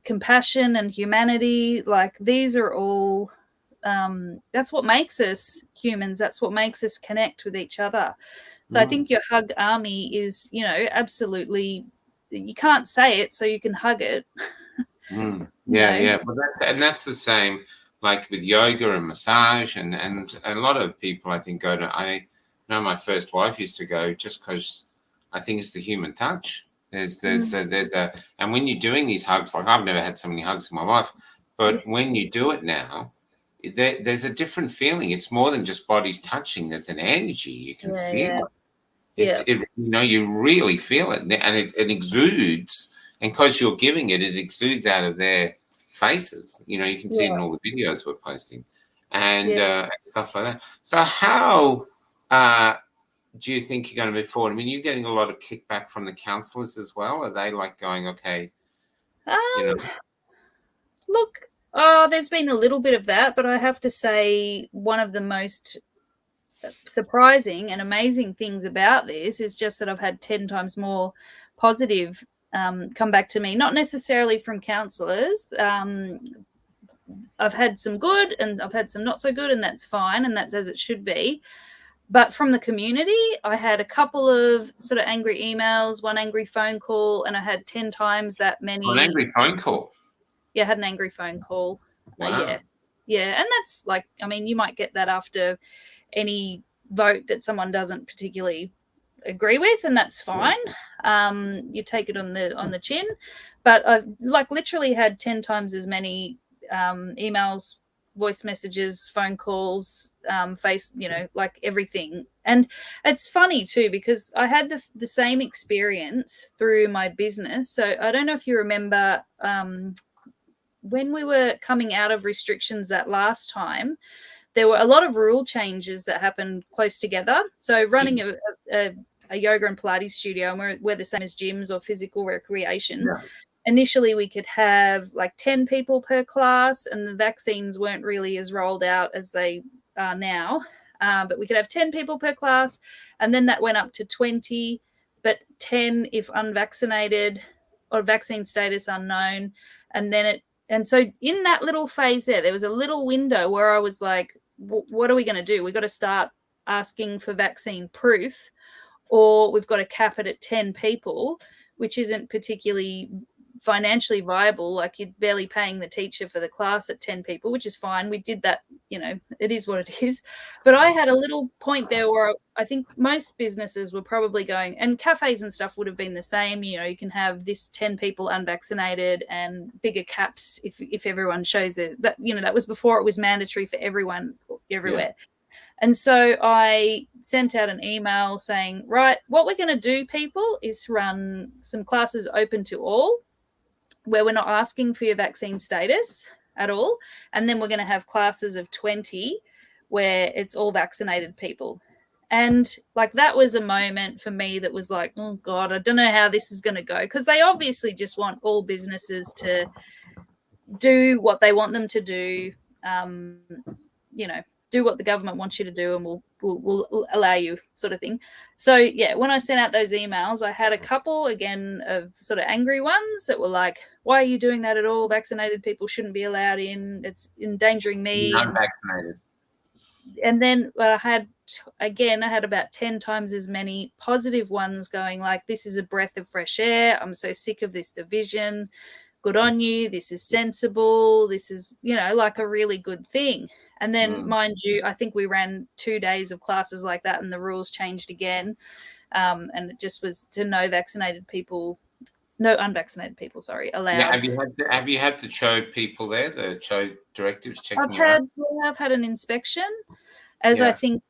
compassion and humanity, like, these are all, that's what makes us humans. That's what makes us connect with each other. So I think your hug army is, absolutely, you can't say it, so you can hug it. Yeah. But that's the same, like with yoga and massage, and a lot of people, I think, go to, I know my first wife used to go just because I think it's the human touch. There's and when you're doing these hugs, like, I've never had so many hugs in my life, but when you do it now, there's a different feeling. It's more than just bodies touching. There's an energy you can feel. You really feel it, and it exudes. And because you're giving it, it exudes out of their faces. You can see it in all the videos we're posting, and stuff like that. So how do you think you're going to move forward? I mean, you're getting a lot of kickback from the councillors as well. Are they like going, okay? Look, there's been a little bit of that, but I have to say one of the most surprising and amazing things about this is just that I've had 10 times more positive come back to me, not necessarily from councillors. I've had some good and I've had some not so good, and that's fine, and that's as it should be. But from the community, I had a couple of sort of angry emails, one angry phone call, and I had 10 times that many. An angry phone call? Yeah, I had an angry phone call. Wow. Yeah. And that's like, I mean, you might get that after any vote that someone doesn't particularly agree with, and that's fine. You take it on the chin, but I've literally had 10 times as many emails, voice messages, phone calls, everything. And it's funny too, because I had the same experience through my business. So I don't know if you remember when we were coming out of restrictions that last time, there were a lot of rule changes that happened close together. So running a yoga and Pilates studio, and we're the same as gyms or physical recreation. Yeah. Initially, we could have 10 people per class, and the vaccines weren't really as rolled out as they are now. But we could have 10 people per class, and then that went up to 20, but 10 if unvaccinated or vaccine status unknown. And so in that little phase there was a little window where I was like, what are we going to do? We've got to start asking for vaccine proof, or we've got to cap it at 10 people, which isn't particularly financially viable. Like, you're barely paying the teacher for the class at 10 people, which is fine. We did that, it is what it is. But I had a little point there where I think most businesses were probably going, and cafes and stuff would have been the same. You can have this 10 people unvaccinated and bigger caps if everyone shows it. That was before it was mandatory for everyone everywhere. Yeah. And so I sent out an email saying, right, what we're going to do, people, is run some classes open to all, where we're not asking for your vaccine status at all. And then we're going to have classes of 20 where it's all vaccinated people. And that was a moment for me that was like, oh God, I don't know how this is going to go. Because they obviously just want all businesses to do what they want them to do, do what the government wants you to do, and we'll allow you, sort of thing. So yeah, when I sent out those emails, I had a couple again of sort of angry ones that were like, why are you doing that at all? Vaccinated people shouldn't be allowed in. It's endangering me. Unvaccinated. And then I had about 10 times as many positive ones going like, this is a breath of fresh air. I'm so sick of this division. Good on you. This is sensible. This is, a really good thing. And then, mind you, I think we ran 2 days of classes like that, and the rules changed again. And it just was to no unvaccinated people, allowed. Yeah, have you had to show people there, the show directives checking I've had an inspection, I think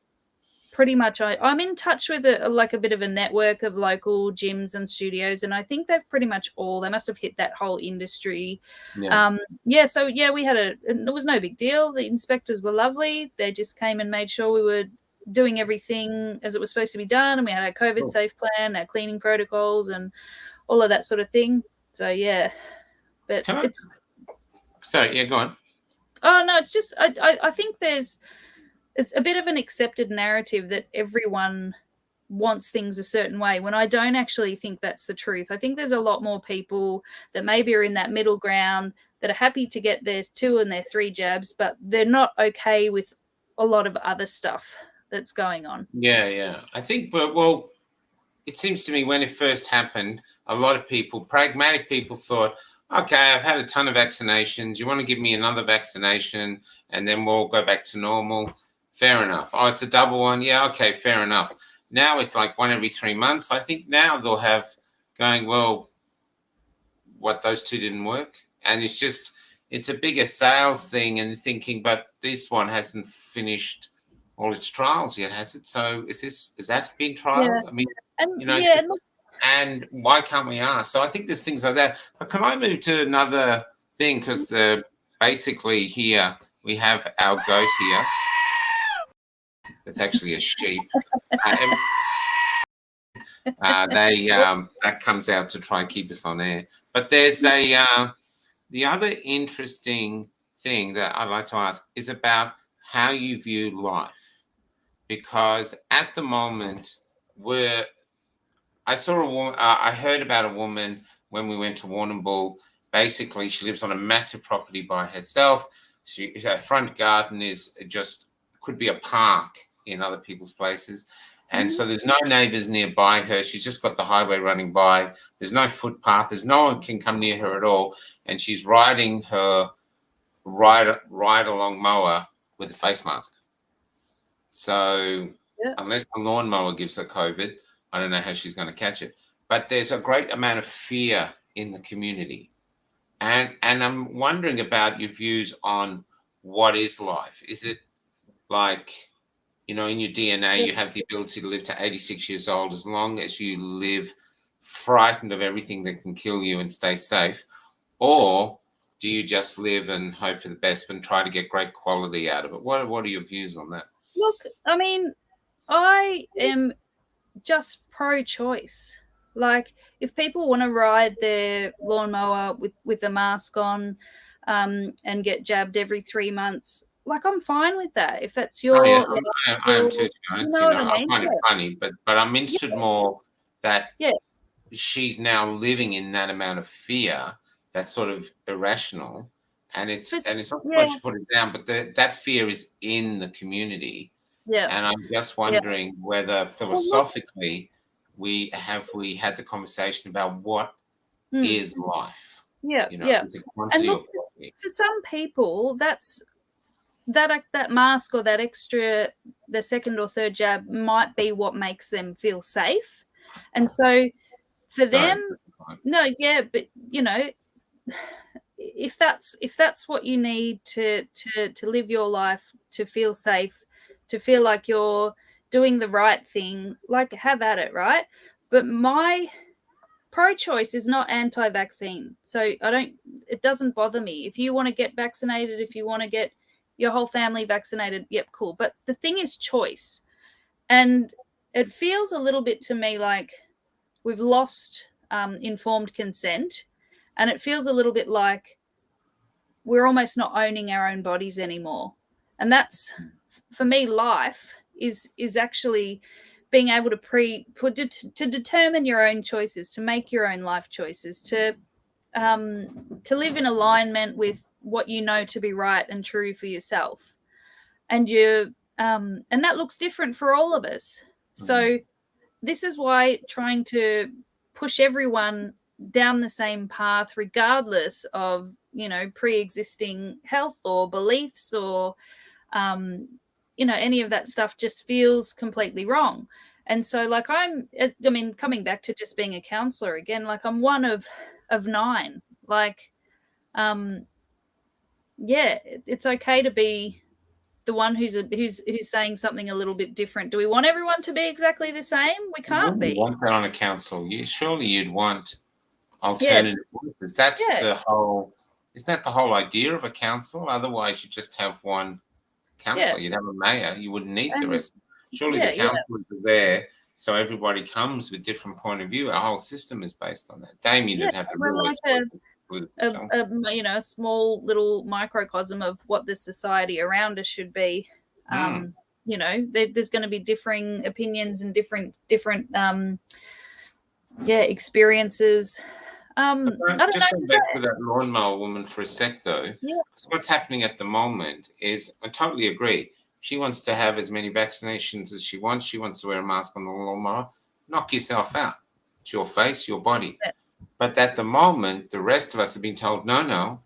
pretty much I'm in touch with a bit of a network of local gyms and studios, and I think they've pretty much they must have hit that whole industry. We had it was no big deal. The inspectors were lovely. They just came and made sure we were doing everything as it was supposed to be done, and we had our COVID safe plan, our cleaning protocols, and all of that sort of thing. So yeah, but go on. Oh no, it's just I think it's a bit of an accepted narrative that everyone wants things a certain way, when I don't actually think that's the truth. I think there's a lot more people that maybe are in that middle ground that are happy to get their 2 and their 3 jabs, but they're not okay with a lot of other stuff that's going on. Yeah. I think, well, it seems to me when it first happened, a lot of people, pragmatic people, thought, okay, I've had a ton of vaccinations. You want to give me another vaccination and then we'll go back to normal? Fair enough. Oh, it's a double one. Yeah, okay, fair enough. Now it's like 1 every 3 months. I think now they'll have going, well, what, those 2 didn't work? And it's a bigger sales thing, and thinking, but this one hasn't finished all its trials yet, has it? So is that been trialed? Yeah. I mean, and and why can't we ask? So I think there's things like that. But can I move to another thing? Because basically here we have our goat here. It's actually a sheep. That comes out to try and keep us on air. But there's the other interesting thing that I'd like to ask is about how you view life, because at the moment I saw a woman. I heard about a woman when we went to Warrnambool. Basically, she lives on a massive property by herself. Her front garden could be a park in other people's places. And so there's no neighbors nearby her. She's just got the highway running by. There's no footpath. There's no one can come near her at all. And she's riding her ride-along mower with a face mask. So unless the lawnmower gives her COVID, I don't know how she's going to catch it. But there's a great amount of fear in the community. And I'm wondering about your views on what is life. Is it like, in your DNA, you have the ability to live to 86 years old as long as you live frightened of everything that can kill you and stay safe? Or do you just live and hope for the best and try to get great quality out of it? What are your views on that? Look, I mean, I am just pro-choice. Like, if people want to ride their lawnmower with a mask on, and get jabbed every 3 months, like, I'm fine with that. If that's your, I am too, to be honest. you know what I I mean? find it funny, but I'm interested more that Yeah. she's now living in that amount of fear that's sort of irrational, and it's not so much to put it down, but that fear is in the community. Yeah. And I'm just wondering whether philosophically we had the conversation about what is life. Yeah. Is it quantity And look, or quality? for some people, that mask or that extra, the second or third jab might be what makes them feel safe. And so for them, no, yeah, but if that's what you need to live your life, to feel safe, to feel like you're doing the right thing, like, have at it, right? But my pro-choice is not anti-vaccine, so it doesn't bother me. If you want to get vaccinated, if you want to get your whole family vaccinated, yep, cool. But the thing is choice. And it feels a little bit to me like we've lost informed consent, and it feels a little bit like we're almost not owning our own bodies anymore. And that's, for me, life is actually being able to determine your own choices, to make your own life choices, to live in alignment with what you know to be right and true for yourself. And and that looks different for all of us. So this is why trying to push everyone down the same path, regardless of pre-existing health or beliefs or any of that stuff, just feels completely wrong. And so, like, coming back to just being a counselor again, like, I'm one of 9. Like, it's okay to be the one who's saying something a little bit different. Do we want everyone to be exactly the same? We can't be. You want that on a council. Surely you'd want alternative voices. That's isn't that the whole idea of a council? Otherwise, you just have one councillor. You'd have a mayor. You wouldn't need the rest. Surely the councillors are there, so everybody comes with different point of view. Our whole system is based on that. Damien didn't have to realize a small little microcosm of what the society around us should be. There's going to be differing opinions and different experiences. Just going back to that lawnmower woman for a sec, though. Yeah. What's happening at the moment is, I totally agree. She wants to have as many vaccinations as she wants. She wants to wear a mask on the lawnmower. Knock yourself out. It's your face, your body. Yeah. But at the moment, the rest of us have been told, no,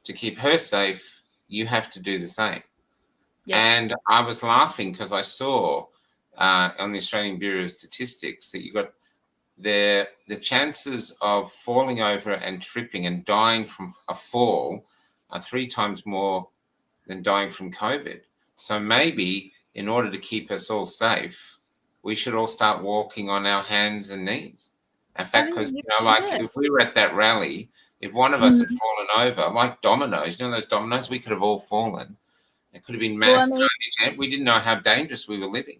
to keep her safe, you have to do the same. Yeah. And I was laughing because I saw on the Australian Bureau of Statistics that you got the chances of falling over and tripping and dying from a fall are 3 times more than dying from COVID. So maybe in order to keep us all safe, we should all start walking on our hands and knees. In fact, because, if we were at that rally, if one of us had fallen over, like dominoes, those dominoes, we could have all fallen. It could have been mass carnage. We didn't know how dangerous we were living.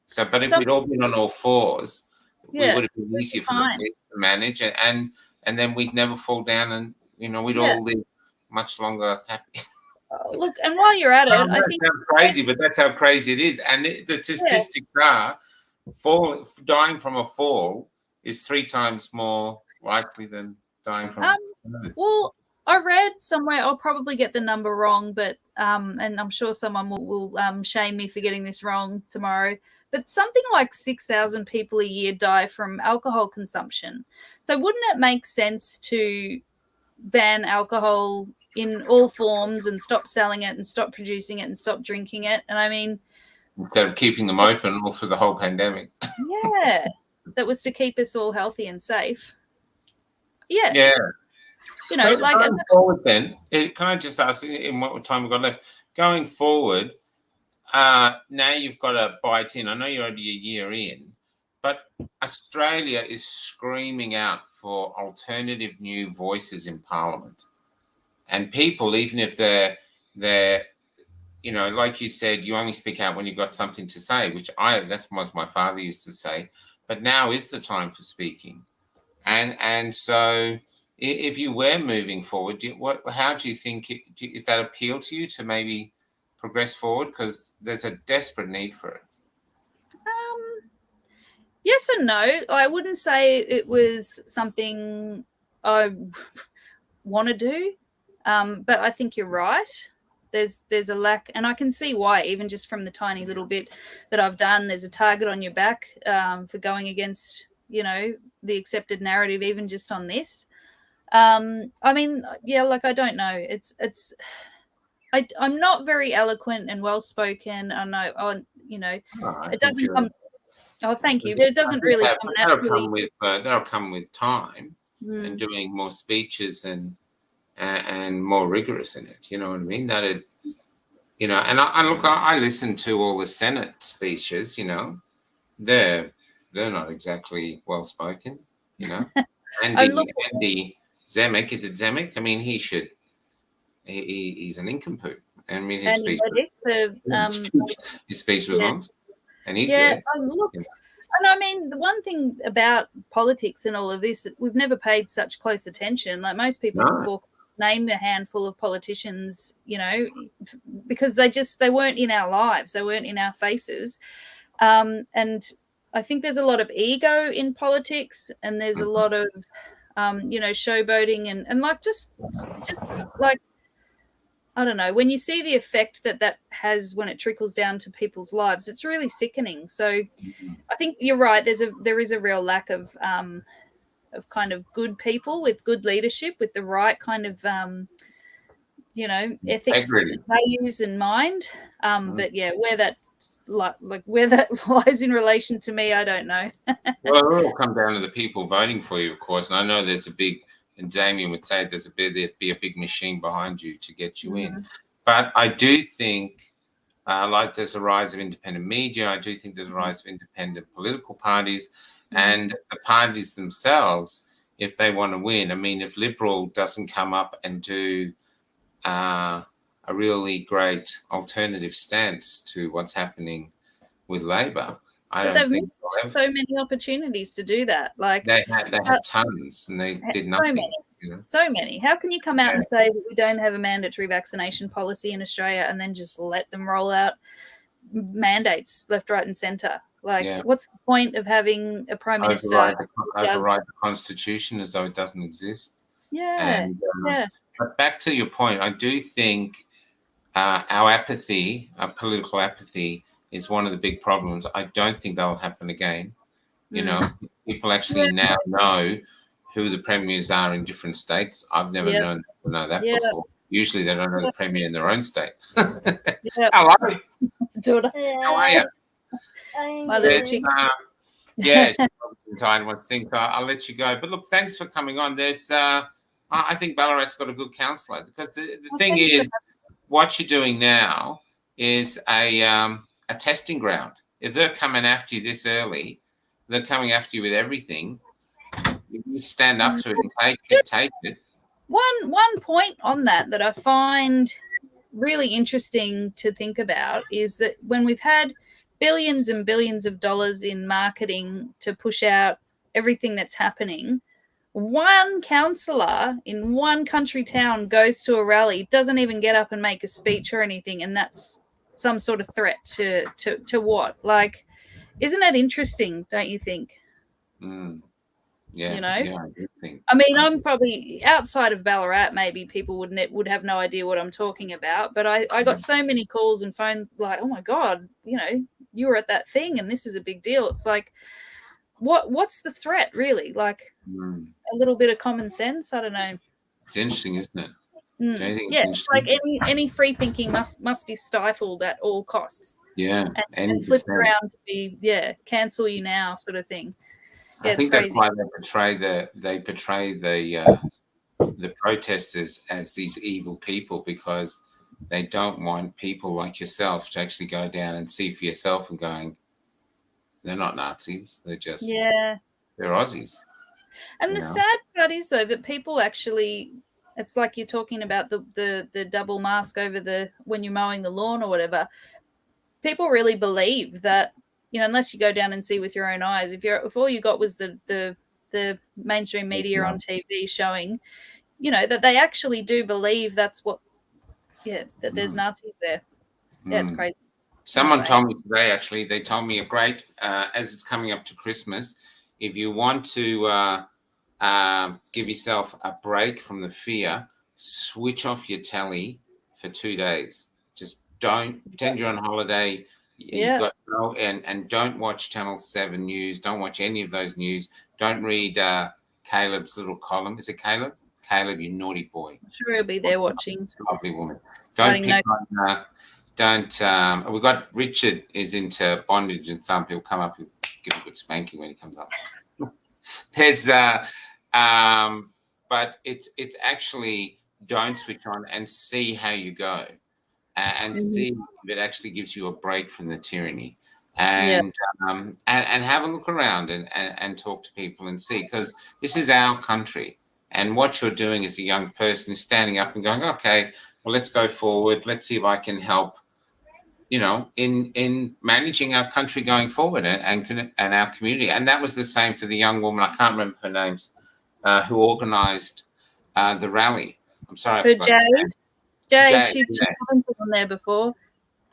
So, but if we'd all been on all fours, we would have been easier for the police to manage, and then we'd never fall down, and we'd all live much longer happy. Look, and while you're at it, I think sounds crazy, but that's how crazy it is. And the statistics are dying from a fall is 3 times more likely than dying from. Well, I read somewhere, I'll probably get the number wrong, but and I'm sure someone will shame me for getting this wrong tomorrow. But something like 6,000 people a year die from alcohol consumption. So wouldn't it make sense to ban alcohol in all forms and stop selling it and stop producing it and stop drinking it? And I mean, instead of keeping them open all through the whole pandemic. Yeah. that was to keep us all healthy and safe. Yeah. Yeah. You know, But going forward then, can I just ask, in what time we've got left, going forward, now you've got to bite in. I know you're only a year in, but Australia is screaming out for alternative new voices in Parliament. And people, even if they're, you know, like you said, you only speak out when you've got something to say, which that's what my father used to say. But now is the time for speaking. And so if you were moving forward, how do you think, is that appeal to you to maybe progress forward? Because there's a desperate need for it. Yes and no. I wouldn't say it was something I want to do, but I think you're right. There's a lack, and I can see why, even just from the tiny little bit that I've done. There's a target on your back for going against, you know, the accepted narrative, even just on this. I mean, yeah, like, I don't know. I'm not very eloquent and well spoken. I know, you know, it doesn't come. Oh, thank you. But it doesn't really come naturally. That'll come with time and doing more speeches and more rigorous in it. You know what I mean? You know, and I listen to all the Senate speeches. You know, they're not exactly well spoken. You know, Andy Zemek, is it Zemek? I mean, he's an nincompoop. I mean, his speech was long, and he's good. And I mean, the one thing about politics and all of this, we've never paid such close attention. Like, most people before name a handful of politicians, you know, because they weren't in our lives, they weren't in our faces. And I think there's a lot of ego in politics, and there's a lot of you know, showboating and like just like, I don't know, when you see the effect that has when it trickles down to people's lives, it's really sickening. So I think you're right. There is a real lack of kind of good people with good leadership, with the right kind of you know, ethics and values in mind. But yeah, where that lies in relation to me, I don't know. Well, it all come down to the people voting for you, of course. And I know there's a big, and Damien would say there'd be a big machine behind you to get you in. But I do think, like, there's a rise of independent media. I do think there's a rise of independent political parties, and the parties themselves, if they want to win. I mean, if Liberal doesn't come up and do a really great alternative stance to what's happening with Labor, I don't think they've so many opportunities to do that. Like, they had tons, and they did nothing. So many. How can you come out and say that we don't have a mandatory vaccination policy in Australia and then just let them roll out mandates left, right, and centre? Like, what's the point of having a prime minister override the Constitution as though it doesn't exist? But back to your point, I do think our apathy, our political apathy, is one of the big problems. I don't think that'll happen again. You know, people actually now know who the premiers are in different states. I've never known that before. Usually they don't know the premier in their own state. Hello. How are you? My little chicken. Yeah, tired wants things. So I'll let you go. But look, thanks for coming on. There's, I think Ballarat's got a good councillor, because the thing is, what you're doing now is a testing ground. If they're coming after you this early, they're coming after you with everything. You stand up to it and take it. One point on that I find really interesting to think about is that when we've had billions and billions of dollars in marketing to push out everything that's happening, one councillor in one country town goes to a rally, doesn't even get up and make a speech or anything, and that's some sort of threat to what? Like, isn't that interesting, don't you think? Yeah, you know, I do think. I mean, I'm probably outside of Ballarat. Maybe people would have no idea what I'm talking about. But I got so many calls and phone like, oh my God, you know, you were at that thing and this is a big deal. It's like, what's the threat really? Like a little bit of common sense. I don't know. It's interesting, isn't it? Yeah, it's like any free thinking must be stifled at all costs. Yeah, and flipped around to be cancel you now sort of thing. Yeah, I it's think that's crazy. why they portray the protesters as these evil people, because they don't want people like yourself to actually go down and see for yourself and going, they're not Nazis, they're Aussies. And the sad part is, though, that people actually, it's like you're talking about the double mask over when you're mowing the lawn or whatever. People really believe that, unless you go down and see with your own eyes, if all you got was the mainstream media on TV showing, that they actually do believe that's what, that there's Nazis there. Yeah, it's crazy. Someone told me today, actually, they told me a great, as it's coming up to Christmas, if you want to give yourself a break from the fear, switch off your telly for 2 days. Just don't pretend you're on holiday. You got and don't watch Channel 7 news. Don't watch any of those news. Don't read Caleb's little column. Is it Caleb? Caleb, you naughty boy. I'm sure he'll be there watching. Lovely woman. Don't pick on. We got Richard is into bondage, and some people come up and give a good spanking when he comes up. There's but it's actually don't switch on and see how you go, and see if it actually gives you a break from the tyranny, and have a look around and talk to people and see, because this is our country, and what you're doing as a young person is standing up and going, okay, well, let's go forward. Let's see if I can help, in managing our country going forward and our community. And that was the same for the young woman, I can't remember her name, who organised the rally. I'm sorry. For Jade, she hasn't been on there before.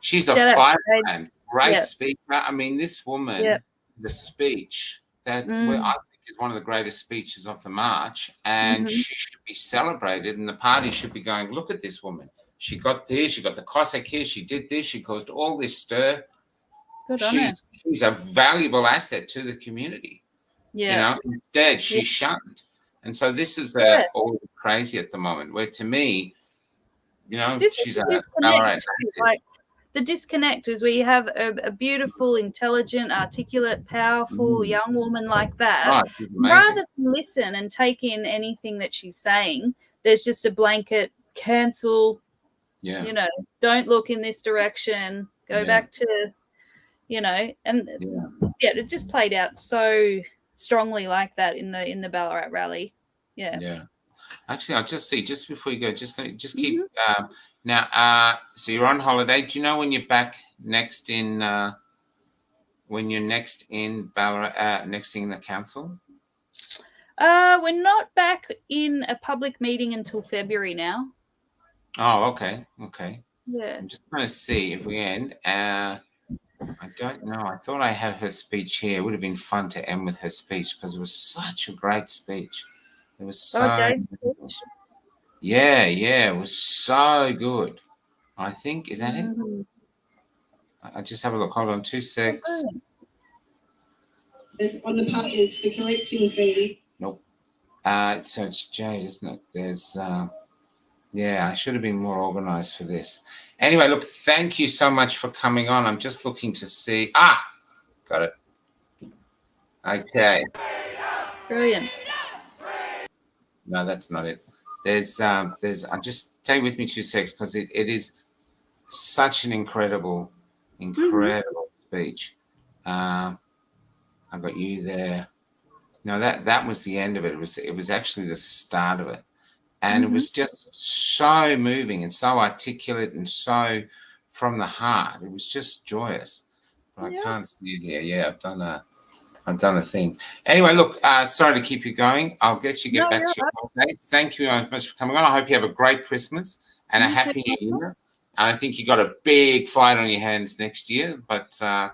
She's a fireman, great speaker. I mean, this woman, the speech that I think is one of the greatest speeches of the march, and she should be celebrated, and the party should be going, look at this woman. She got this, she got the Cossack here, she did this, she caused all this stir. She's a valuable asset to the community. Instead, she's shunned. And so this is all crazy at the moment, where to me, she's a Ballarat. Like the disconnect is where you have a beautiful, intelligent, articulate, powerful young woman like that. Rather than listen and take in anything that she's saying, there's just a blanket cancel. Don't look in this direction. Go back to, and it just played out so strongly like that in the Ballarat rally. Yeah. Actually, I'll just see, just before you go, just keep now. So you're on holiday. Do you know when you're back next in Ballarat, next in the council? We're not back in a public meeting until February now. Oh, okay. Yeah. I'm just trying to see if we end. I don't know. I thought I had her speech here. It would have been fun to end with her speech, because it was such a great speech. It was so it was so good. I think, is that it? I just have a look. Hold on 2 secs. There's on the pages for collecting fee. Nope. So it's Jade, isn't it? There's I should have been more organized for this. Anyway, look, thank you so much for coming on. I'm just looking to see. Got it. Okay. Brilliant. No, that's not it. There's I'll just stay with me 2 secs, because it is such an incredible speech. I got you there. No, that was the end of it. It was actually the start of it. And it was just so moving and so articulate and so from the heart. It was just joyous. But I can't see it here. Yeah, I've done a thing. Anyway, look, sorry to keep you going. I'll get back to your holiday. Thank you very much for coming on. I hope you have a great Christmas and a happy New Year. And I think you got a big fight on your hands next year, but I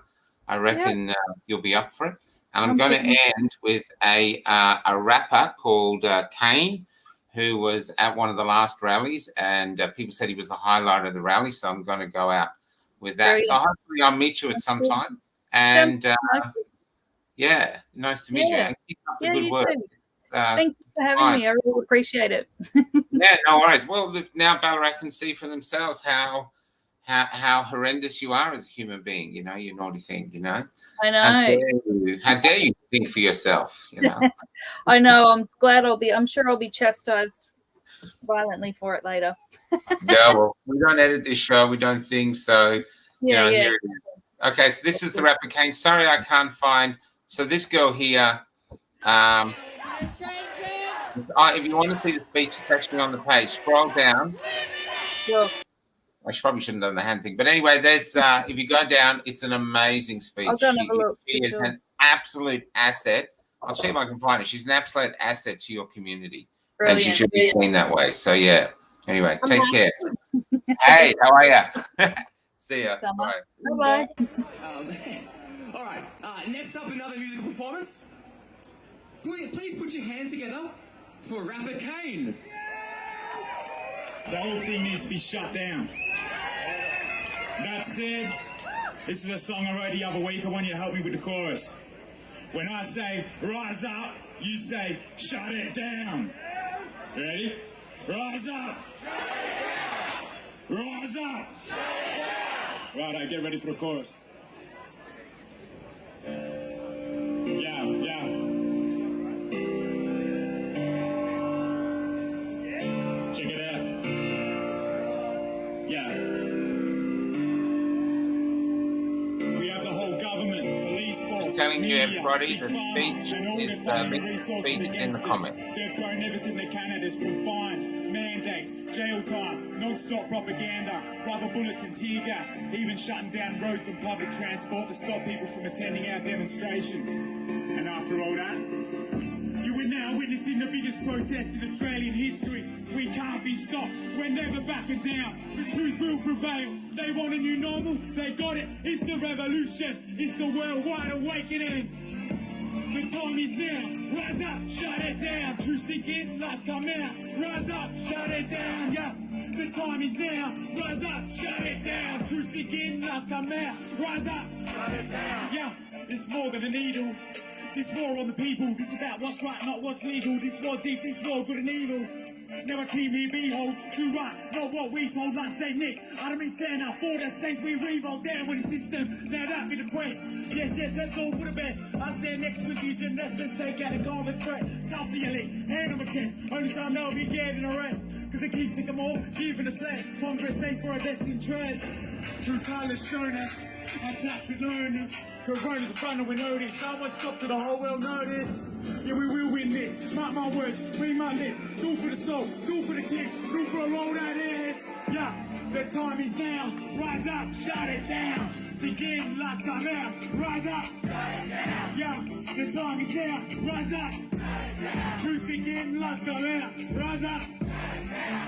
reckon you'll be up for it. And I'm going to end with a rapper called Kane, who was at one of the last rallies, and people said he was the highlight of the rally. So I'm going to go out with that. So hopefully I'll meet you at some time. And nice to meet you. And keep up the good work. Thank you for having me. I really appreciate it. Yeah, no worries. Well, look, now Ballarat can see for themselves how how horrendous you are as a human being. You know, you naughty thing. You know. I know. How dare you think for yourself? You know. I know. I'm sure I'll be chastised violently for it later. Yeah, well, we don't edit this show. We don't think so. Yeah, yeah. Here it is. Okay, so this is the rapper Kane. Sorry, I can't find. So this girl here. If you want to see the speech, it's actually on the page. Scroll down. Sure. I probably shouldn't have done the hand thing, but anyway, there's. If you go down, it's an amazing speech. I'll go and have a look. She is an absolute asset. I'll see if I can find her. She's an absolute asset to your community. Brilliant. And she should be seen that way. So yeah. Anyway, take care. Hey, how are you? See ya. Bye. Bye. All right. Next up, another musical performance. Please put your hand together for rapper Kane. The whole thing needs to be shut down. That said, this is a song I wrote the other week. I want you to help me with the chorus. When I say rise up, you say shut it down. Ready? Rise up. Rise up. Right, get ready for the chorus. Yeah. Check it out. Yeah. We have the whole government, police force, I'm telling you, media, everybody, big the pharma, speech and all is the the funding link resources speech in the against us. comments. They've thrown everything they can at us, from fines, mandates, jail time, non-stop propaganda, rubber bullets and tear gas, even shutting down roads and public transport to stop people from attending our demonstrations. And after all that, you are now witnessing the biggest protest in Australian history. We can't be stopped. We're never backing down. The truth will prevail. They want a new normal. They got it. It's the revolution. It's the worldwide awakening. The time is now. Rise up, shut it down. True seeking, lights come out. Rise up, shut it down. Yeah. The time is now. Rise up, shut it down. True seeking, lights come out. Rise up, shut it down. Yeah. It's more than a needle. This war on the people, this is about what's right, not what's legal. This war deep, this war good and evil. Never team here, behold, do right, not what we told, like St. Nick. I don't mean stand up for the saints, we revolt down with the system. Now that be the quest. Yes, that's all for the best. I stand next with you, gymnastics, take out a common threat. Stop the elite, hand on my chest. Only time they'll be getting arrest. Cause they keep taking more, giving us less. Congress ain't for our best interest. True colours shown us, attacked with learners. Corona's the front and we know this. Someone stop to the whole world know this. Yeah, we will win this. Mark my words, read my lips. Do for the soul, do for the kids, do for a roll that is. Yeah, the time is now. Rise up, shut it down. Begin, lights come out. Rise up, shut it down. Yeah, the time is now. Rise up. Truth again, lights come out. Rise up.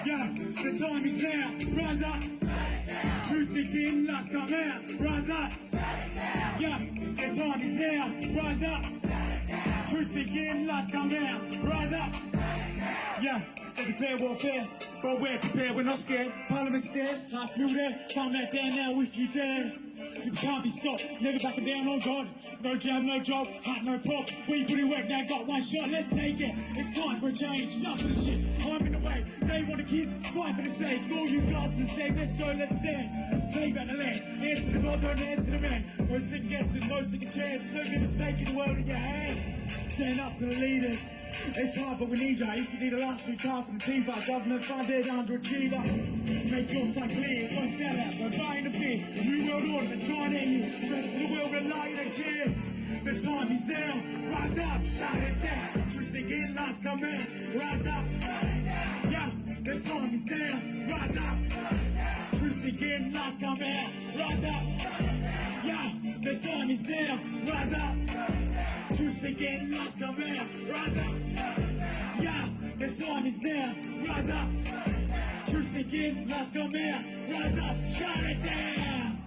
Yeah, the time is now. Rise up. Truth again, lights come out. Rise up. Yeah, the time is now. Rise up. Truth again, lights come out. Rise up. Yeah, they declare warfare, but we're prepared, we're not scared. Parliament stairs, half through there, calm that down now if you dare. You can't be stopped, never backing down on God. No jab, no job, hot, no prop. We put in work, now got one shot, let's take it. It's time for a change, not for the shit. I'm in the way, they want the kids, fight for the take. All you guys to say, let's go, let's stand. Take back the land, answer the God, don't answer the man. No second guesses, no second chance. Don't be mistaken, the world in your hand. Stand up for the leaders. It's hard, but we need ya. If you need a lot, too tough from the TV, government funded underachiever. Make your side clear, don't sell out, but buying the fear. New world order, they're trying to end you. The rest of the world rely on a cheer. The time is now. Rise up, shut it down. Truth again, lights come out. Rise up. Yeah, the time is now. Rise up. Truth again, lights come out. Rise up. Yeah, the time is now. Rise up. Truth again, lights come out. Rise up. Yeah, the time is now. Rise up. Truth again, lights come out. Rise up. Shut it down.